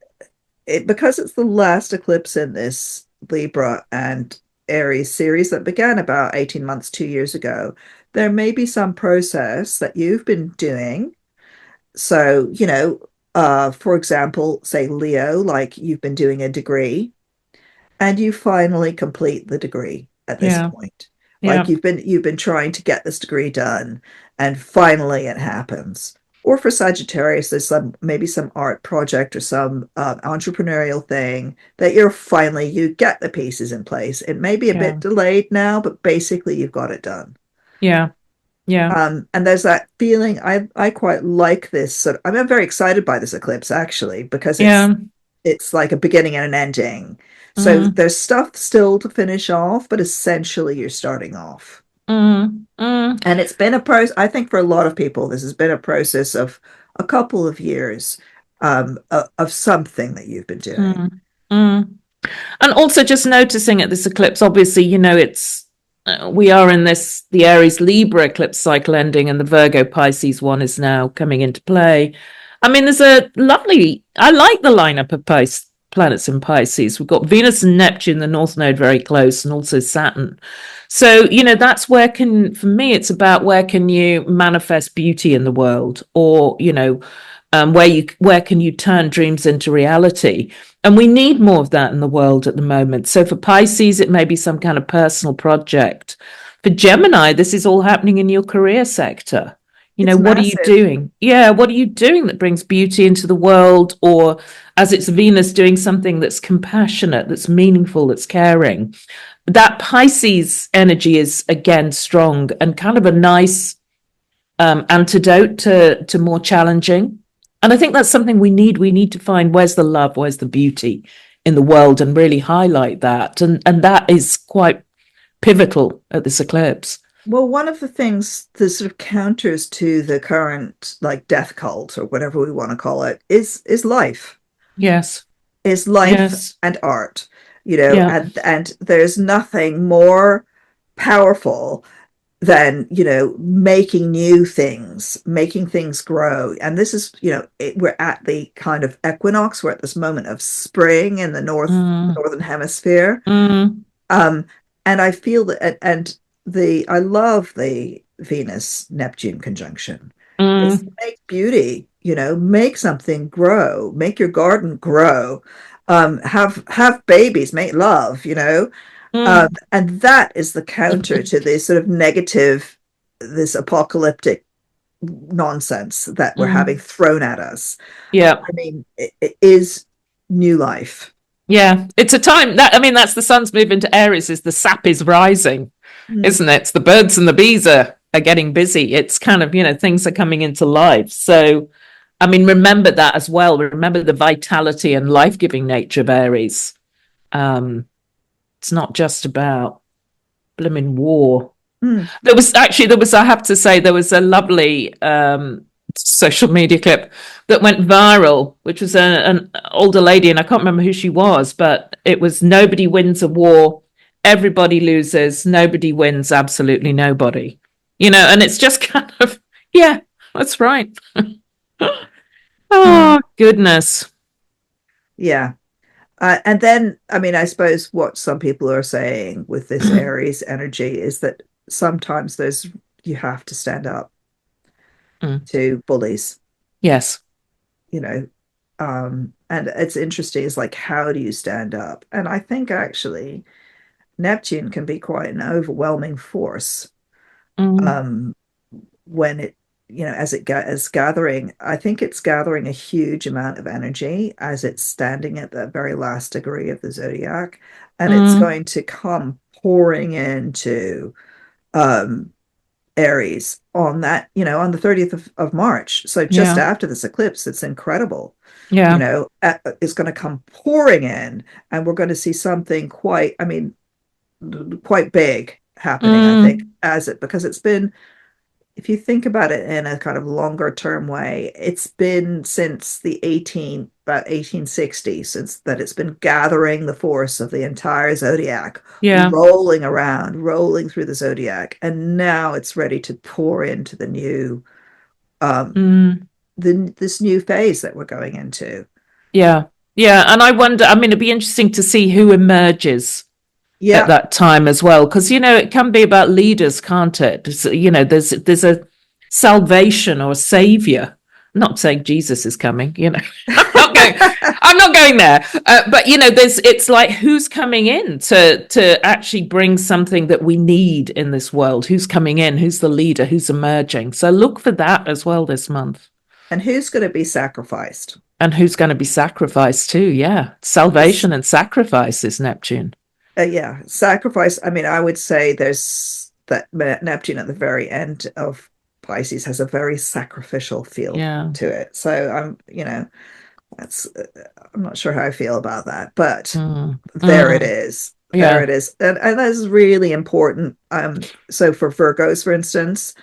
because it's the last eclipse in this Libra and Aries series that began about 18 months, 2 years ago, there may be some process that you've been doing. So, for example, say Leo, like you've been doing a degree and you finally complete the degree at this point. Like you've been trying to get this degree done and finally it happens. Or for Sagittarius, there's maybe some art project or some entrepreneurial thing that you get the pieces in place. It may be a bit delayed now, but basically you've got it done. And there's that feeling. I quite like this. I'm very excited by this eclipse actually, because it's like a beginning and an ending. So there's stuff still to finish off, but essentially you're starting off. And it's been a process. I think for a lot of people, this has been a process of a couple of years of something that you've been doing. And also just noticing at this eclipse, obviously, it's we are in the Aries Libra eclipse cycle ending, and the Virgo Pisces one is now coming into play. I mean, I like the lineup of planets in Pisces. We've got Venus and Neptune, the North Node, very close, and also Saturn. So, that's where for me, it's about where can you manifest beauty in the world, or, where can you turn dreams into reality? And we need more of that in the world at the moment. So for Pisces, it may be some kind of personal project. For Gemini, this is all happening in your career sector. What are you doing? What are you doing that brings beauty into the world? Or as it's Venus, doing something that's compassionate, that's meaningful, that's caring. That Pisces energy is, again, strong and kind of a nice antidote to more challenging. And I think that's something we need. We need to find where's the love, where's the beauty in the world, and really highlight that. And that is quite pivotal at this eclipse. Well, one of the things that sort of counters to the current like death cult or whatever we want to call it is life. Yes. Is life Yes. and art, you know, Yeah. and there's nothing more powerful than, you know, making new things, making things grow. And this is, you know, we're at the kind of equinox, we're at this moment of spring in the Mm, northern hemisphere. mm, Um, and I feel that, and I love the Venus Neptune conjunction. It's mm, make beauty, you know, make something grow, make your garden grow, have babies, make love, you know, mm, and that is the counter to this sort of negative, this apocalyptic nonsense that we're having mm. thrown at us. Yeah. I mean, it is new life. Yeah. It's a time that, I mean, that's the sun's move into Aries, is the sap is rising, Mm. isn't it? It's the birds and the bees are getting busy. It's kind of, things are coming into life. So, I mean, remember that as well. Remember the vitality and life giving nature of Aries. Um, it's not just about blooming war. Mm. I have to say, there was a lovely social media clip that went viral, which was an older lady, and I can't remember who she was, but it was nobody wins a war, everybody loses, nobody wins, absolutely nobody. And it's just kind of, yeah, that's right. Mm. Oh, goodness. Yeah. And then, I mean, I suppose what some people are saying with this Aries energy is that sometimes you have to stand up Mm. to bullies, Yes. you know. And it's interesting, it's like, how do you stand up? And I think actually Neptune can be quite an overwhelming force Mm. um, when it, you know, as gathering. I think it's gathering a huge amount of energy as it's standing at the very last degree of the zodiac, and it's Mm. going to come pouring into um, Aries on that, you know, on the 30th of March. So just Yeah. after this eclipse, it's incredible. You Yeah. know, it's going to come pouring in, and we're going to see something quite, I mean, quite big happening, I think, Mm. as it, because it's been, if you think about it in a kind of longer term way, it's been since the about 1860, since that it's been gathering the force of the entire zodiac, Yeah. rolling around, rolling through the zodiac, and now it's ready to pour into the new, um, Mm. this new phase that we're going into. Yeah. Yeah. And I wonder, I mean, it'd be interesting to see who emerges at Yeah. that time as well, because it can be about leaders, can't it? There's a salvation or a savior. I'm not saying Jesus is coming. I'm not going. I'm not going there. But there's. It's like, who's coming in to actually bring something that we need in this world? Who's coming in? Who's the leader? Who's emerging? So look for that as well this month. And who's going to be sacrificed? And who's going to be sacrificed too? Yeah, This, salvation and sacrifice is Neptune. yeah, sacrifice. I mean, I would say there's that Neptune at the very end of Pisces has a very sacrificial feel Yeah. to it. So you know, that's I'm not sure how I feel about that, but Mm, there it mm, is. There yeah. it is. And that is really important. So for Virgos, for instance,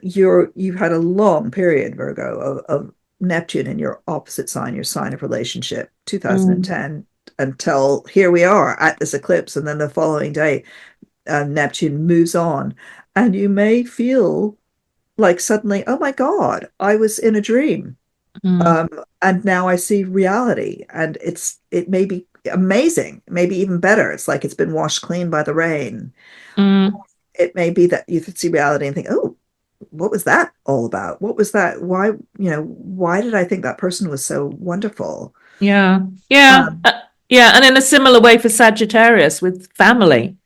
you've had a long period, Virgo, of Neptune in your opposite sign, your sign of relationship, Mm, 2010 until here we are at this eclipse, and then the following day, Neptune moves on, and you may feel like suddenly, oh my God, I was in a dream, mm, um, and now I see reality, and it may be amazing, maybe even better. It's like it's been washed clean by the rain. mm, It may be that you see reality and think, oh, what was that all about? What was that? Why, why did I think that person was so wonderful? yeah. Yeah. Um, Yeah. And in a similar way for Sagittarius with family,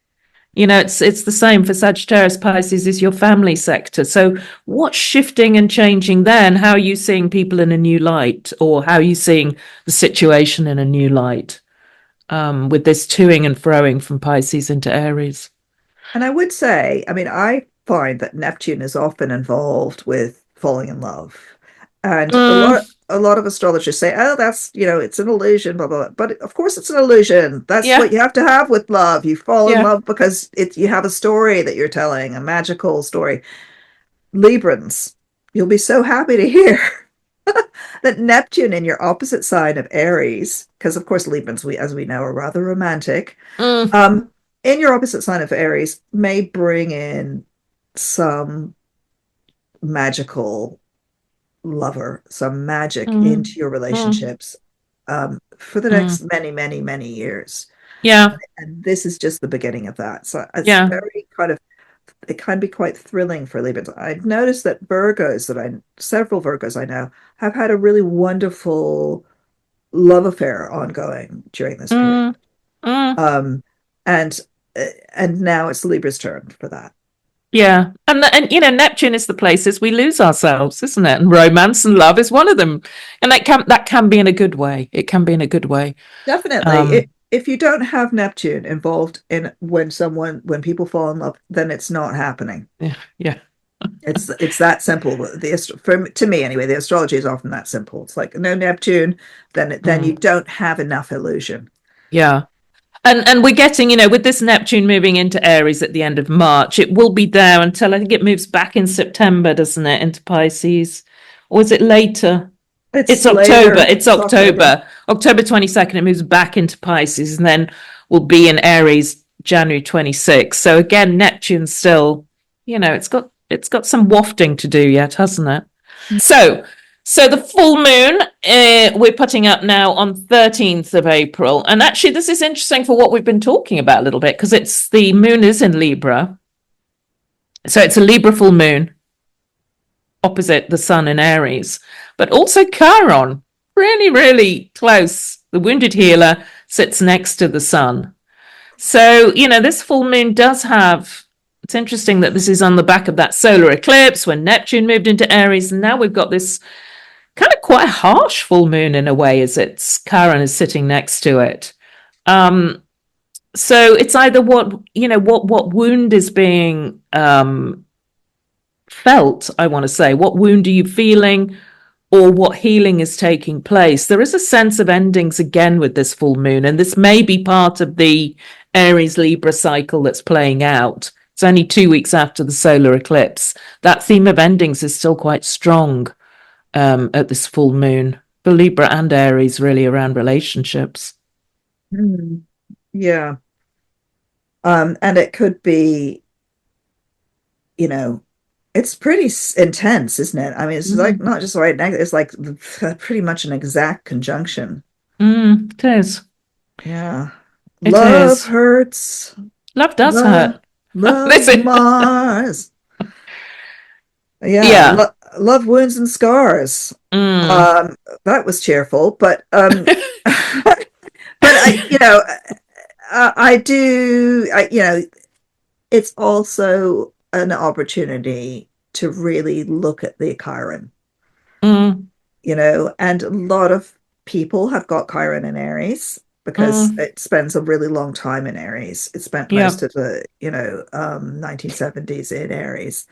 it's the same for Sagittarius. Pisces is your family sector. So what's shifting and changing then? How are you seeing people in a new light, or how are you seeing the situation in a new light? With this toing and froing from Pisces into Aries. and I would say, I mean, I find that Neptune is often involved with falling in love. And Mm, a lot of astrologers say, oh, that's, it's an illusion, blah, blah, blah. But of course it's an illusion. That's what yeah, you have to have with love. You fall in yeah. love because you have a story that you're telling, a magical story. Librans, you'll be so happy to hear that Neptune in your opposite sign of Aries, because of course Librans, as we know, are rather romantic. Mm, Um, in your opposite sign of Aries may bring in some magical lover, some magic mm, into your mm, relationships for the mm. next many, many, many years. Yeah, And this is just the beginning of that. So it's yeah. very kind of, it can be quite thrilling for Libans. I've noticed that several Virgos I know, have had a really wonderful love affair ongoing during this period. Mm, mm. Um, and and now it's Libra's turn for that. Yeah, and Neptune is the places we lose ourselves, isn't it? And romance and love is one of them, and that can be in a good way. It can be in a good way. Definitely. Um, If you don't have Neptune involved in when people fall in love, then it's not happening. yeah, yeah. It's that simple. To me anyway, the astrology is often that simple. It's like no Neptune, then you Mm, don't have enough illusion. yeah. And we're getting, with this Neptune moving into Aries at the end of March, it will be there until I think it moves back in September, doesn't it, into Pisces? Or is it later? It's It's October. later. It's It's October. October. October 22nd, it moves back into Pisces and then will be in Aries January 26th. So again, Neptune's still, it's got some wafting to do yet, hasn't it? So so the full moon, we're putting up now on 13th of April. And actually, this is interesting for what we've been talking about a little bit because the moon is in Libra. So it's a Libra full moon opposite the sun in Aries, but also Chiron, really, really close. The wounded healer sits next to the sun. So, this full moon does have. It's interesting that this is on the back of that solar eclipse when Neptune moved into Aries. And now we've got this kind of quite harsh full moon in a way, as Chiron is sitting next to it. So it's either what wound is being felt, I want to say. What wound are you feeling? Or what healing is taking place. There is a sense of endings again with this full moon, and this may be part of the Aries Libra cycle that's playing out. It's only 2 weeks after the solar eclipse. That theme of endings is still quite strong at this full moon for Libra and Aries, really around relationships. Hmm. Yeah. And it could be, you know, it's pretty intense, isn't it? I mean, it's like Mm. not just right now, it's like pretty much an exact conjunction. It is. Yeah. It Love is. hurts. Love does Love, hurt. This love is, Mars. Yeah. yeah. Love wounds and scars. Mm. Um, that was cheerful, but but I do, it's also an opportunity to really look at the Chiron, Mm. and a lot of people have got Chiron in Aries because Mm. it spends a really long time in Aries. It spent Yeah. most of the, 1970s in Aries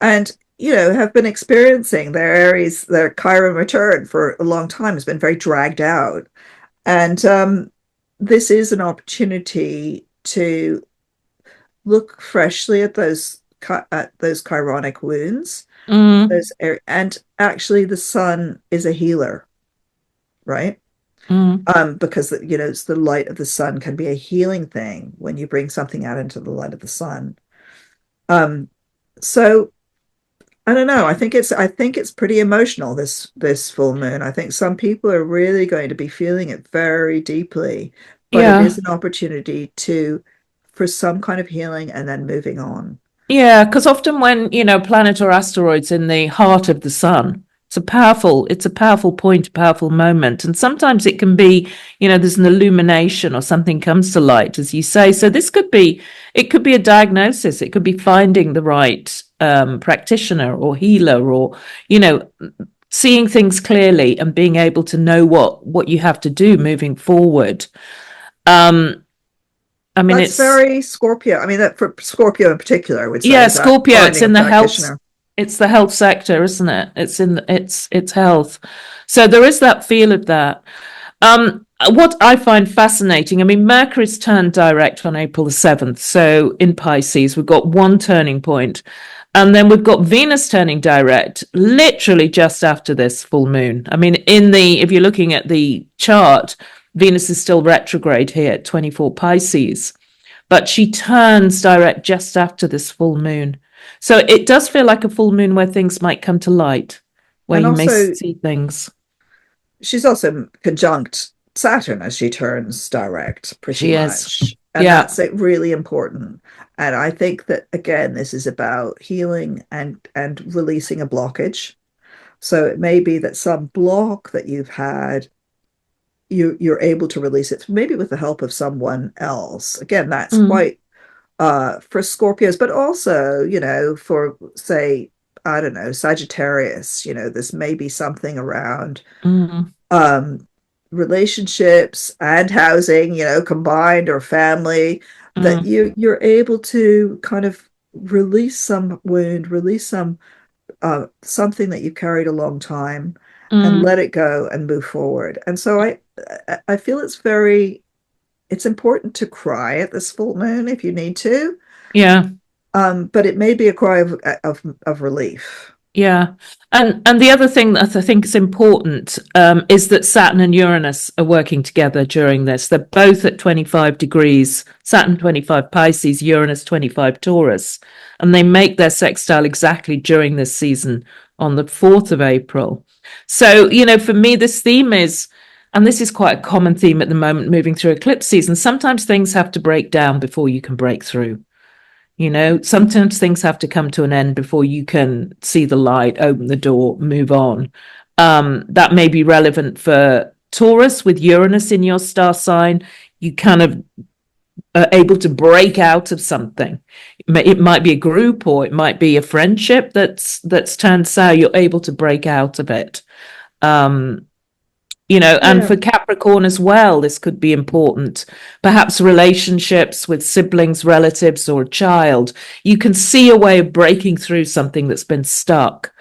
and, have been experiencing their Chiron return for a long time. It's been very dragged out. And this is an opportunity to look freshly at those chironic wounds. Mm. And actually, the sun is a healer, right? Mm. Because it's the light of the sun can be a healing thing when you bring something out into the light of the sun. Um, so I don't know. I think it's pretty emotional this full moon. I think some people are really going to be feeling it very deeply, but it is Yeah. an opportunity to for some kind of healing and then moving on. Yeah, because often when, planet or asteroids in the heart of the sun, it's a powerful point, a powerful moment. And sometimes it can be, there's an illumination or something comes to light, as you say. So it could be a diagnosis. It could be finding the right practitioner or healer or, seeing things clearly and being able to know what you have to do moving forward. Um, I mean, That's it's very Scorpio. I mean, that for Scorpio in particular, I would say yeah, is that Scorpio. It's finding a in the health. practitioner. It's the health sector, isn't it? It's health. So there is that feel of that. What I find fascinating, I mean, Mercury's turned direct on April the 7th. So in Pisces, we've got one turning point. And then we've got Venus turning direct literally just after this full moon. I mean, if you're looking at the chart, Venus is still retrograde here at 24 Pisces, but she turns direct just after this full moon. So it does feel like a full moon where things might come to light, where And you may also, see things. she's also conjunct Saturn as she turns direct, pretty She is. much. And Yeah. that's really important. And I think that again, this is about healing and releasing a blockage. So it may be that some block that you've had, you're able to release it, maybe with the help of someone else. Again, that's Mm, quite for Scorpios, but also, for say, I don't know, Sagittarius, this may be something around mm, um, relationships and housing, combined, or family, that mm, you're able to kind of release some wound, release something that you carried a long time, and mm. let it go and move forward. And so I feel it's important to cry at this full moon if you need to, Yeah. but it may be a cry of relief. Yeah. And the other thing that I think is important is that Saturn and Uranus are working together during this. They're both at 25 degrees, Saturn 25 Pisces, Uranus 25 Taurus, and they make their sextile exactly during this season on the 4th of April. So, for me, this theme is, and this is quite a common theme at the moment moving through eclipse season, sometimes things have to break down before you can break through. Sometimes things have to come to an end before you can see the light, open the door, move on. That may be relevant for Taurus with Uranus in your star sign. You kind of are able to break out of something. It might be a group or it might be a friendship that's turned sour. You're able to break out of it. Um, and Yeah. for Capricorn as well, this could be important. Perhaps relationships with siblings, relatives, or a child. You can see a way of breaking through something that's been stuck.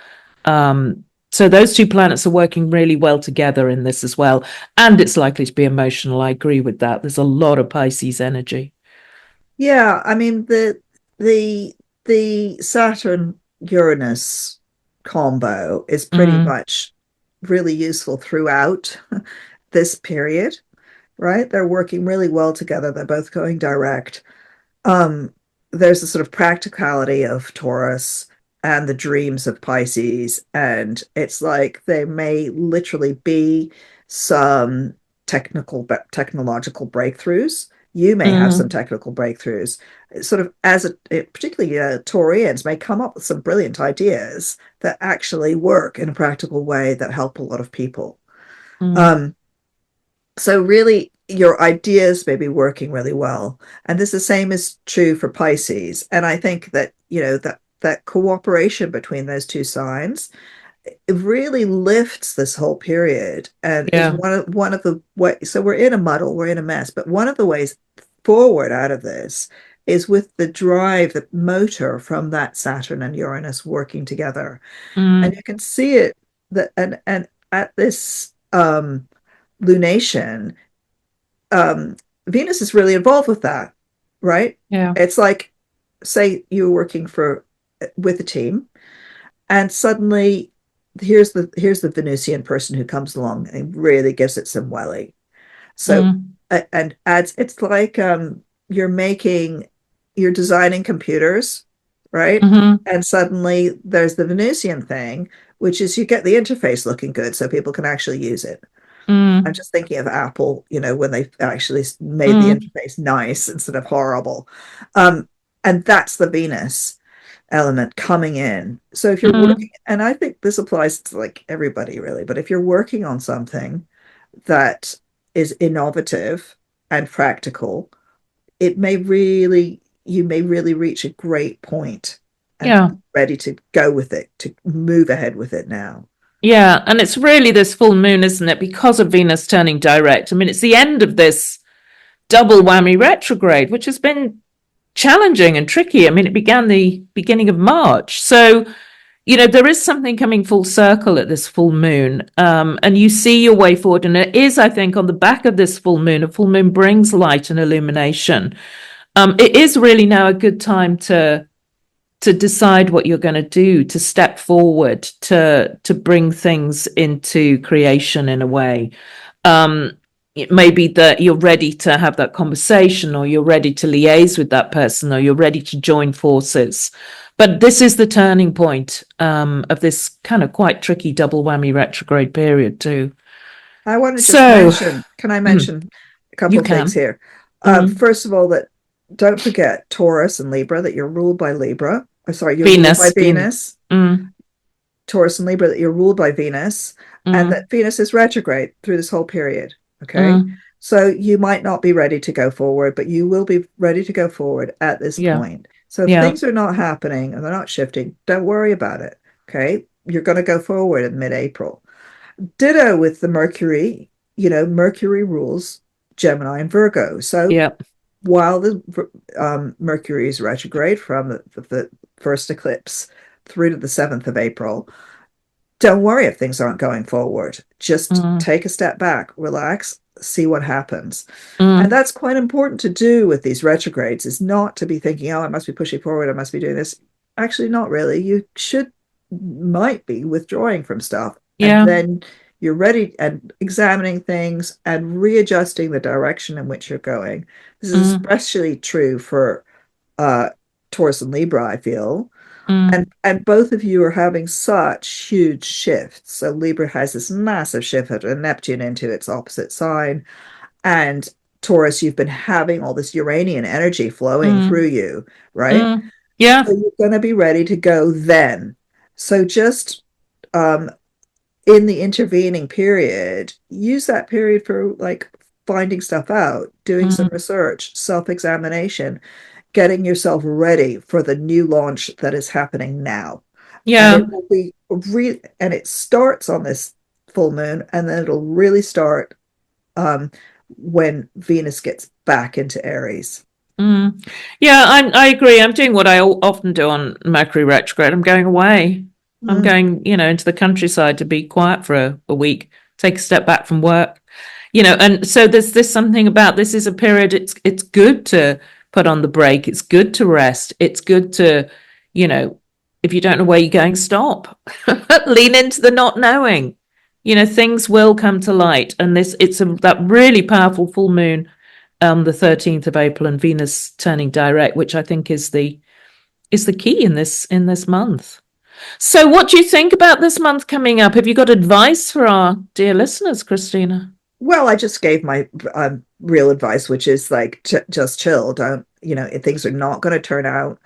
So those two planets are working really well together in this as well. And it's likely to be emotional. I agree with that. There's a lot of Pisces energy. Yeah, I mean the the Saturn Uranus combo is pretty Mm, much really useful throughout this period, right? They're working really well together. They're both going direct. Um, there's a sort of practicality of Taurus and the dreams of Pisces, and it's like there may literally be some technological breakthroughs. You may have some mm, technical breakthroughs. Sort of particularly Taurians may come up with some brilliant ideas that actually work in a practical way that help a lot of people. mm, Um, so really, your ideas may be working really well. And this the same is true for Pisces. And I think that, that cooperation between those two signs, it really lifts this whole period and is yeah. one of the way. So we're in a muddle, we're in a mess, but one of the ways forward out of this is with the drive, the motor from that Saturn and Uranus working together. And Mm, you can see it that and at this lunation, Venus is really involved with that, right? yeah. It's like, say you're working with a team, and suddenly here's the Venusian person who comes along and really gives it some welly. So Mm, and adds, it's like you're designing computers, right? mm-hmm, And suddenly there's the Venusian thing, which is you get the interface looking good so people can actually use it. I'm mm, just thinking of Apple, when they actually made the mm, interface nice instead of horrible. Um, and that's the Venus element coming in. So if you're working, mm, and I think this applies to like everybody really, but if you're working on something that is innovative and practical, you may really reach a great point and yeah. ready to go with it, to move ahead with it now. Yeah, and it's really this full moon, isn't it? Because of Venus turning direct. I mean, it's the end of this double whammy retrograde, which has been challenging and tricky. I mean, it began the beginning of March. So, there is something coming full circle at this full moon, and you see your way forward. And it is, I think, on the back of this full moon. A full moon brings light and illumination. It is really now a good time to decide what you're going to do, to step forward, to bring things into creation in a way. It may be that you're ready to have that conversation, or you're ready to liaise with that person, or you're ready to join forces. But this is the turning point of this kind of quite tricky double whammy retrograde period too. I want to just mention, can I mention a couple of things here? First of all, that don't forget Taurus and Libra, that you're ruled by Libra. You're ruled by Venus. Taurus and Libra, that you're ruled by Venus, and that Venus is retrograde through this whole period. Okay. So you might not be ready to go forward, but you will be ready to go forward at this point. So if things are not happening and they're not shifting, don't worry about it. Okay. You're going to go forward in mid-April. Ditto with the Mercury. Mercury rules Gemini and Virgo. So while the Mercury is retrograde from the first eclipse through to the 7th of April, don't worry if things aren't going forward. Just take a step back, relax, see what happens. And that's quite important to do with these retrogrades, is not to be thinking, oh, I must be pushing forward, I must be doing this. Actually, not really. You might be withdrawing from stuff. And then you're ready and examining things and readjusting the direction in which you're going. This is especially true for Taurus and Libra, I feel. And both of you are having such huge shifts. So Libra has this massive shift of Neptune into its opposite sign. And Taurus, you've been having all this Uranian energy flowing through you, right? Yeah. So you're going to be ready to go then. So just in the intervening period, use that period for like finding stuff out, doing some research, self-examination, getting yourself ready for the new launch that is happening now. And it will be and it starts on this full moon, and then it'll really start when Venus gets back into Aries. I agree. I'm doing what I often do on Mercury retrograde. I'm going away. I'm going, into the countryside to be quiet for a week, take a step back from work, and so there's something about this is a period. It's good to put on the brake. It's good to rest. It's good to, if you don't know where you're going, stop, lean into the not knowing, things will come to light. And that really powerful full moon, the 13th of April, and Venus turning direct, which I think is the key in this month. So what do you think about this month coming up? Have you got advice for our dear listeners, Christina? Well, I just gave my real advice, which is like, just chill. Don't, things are not going to turn out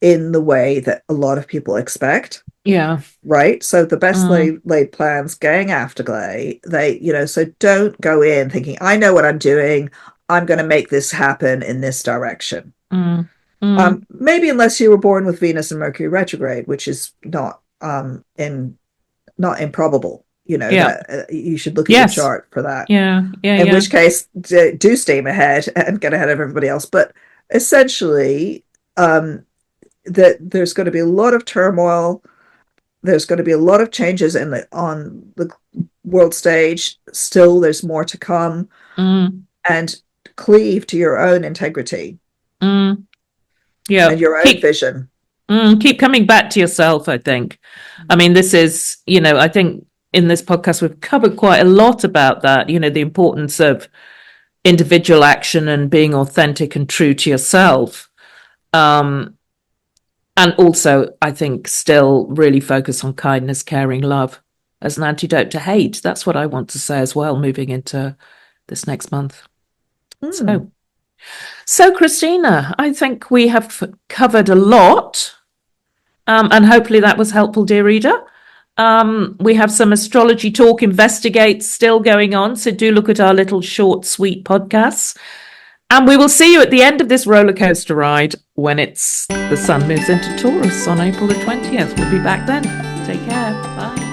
in the way that a lot of people expect. Yeah. Right. So the best laid plans going afterglay. So don't go in thinking, I know what I'm doing. I'm going to make this happen in this direction. Maybe unless you were born with Venus and Mercury retrograde, which is not improbable. That you should look at your chart for that. In which case, do steam ahead and get ahead of everybody else. But essentially, that there's going to be a lot of turmoil. There's going to be a lot of changes on the world stage. Still, there's more to come. And cleave to your own integrity. And your own vision. Keep coming back to yourself, I think. I mean, this is, I think in this podcast, we've covered quite a lot about that, the importance of individual action and being authentic and true to yourself. And also, I think, still really focus on kindness, caring, love as an antidote to hate. That's what I want to say as well, moving into this next month. So, Christina, I think we have covered a lot, and hopefully that was helpful, dear reader. We have some astrology talk investigates still going on, so do look at our little short, sweet podcasts. And we will see you at the end of this roller coaster ride when the sun moves into Taurus on April the 20th. We'll be back then. Take care. Bye.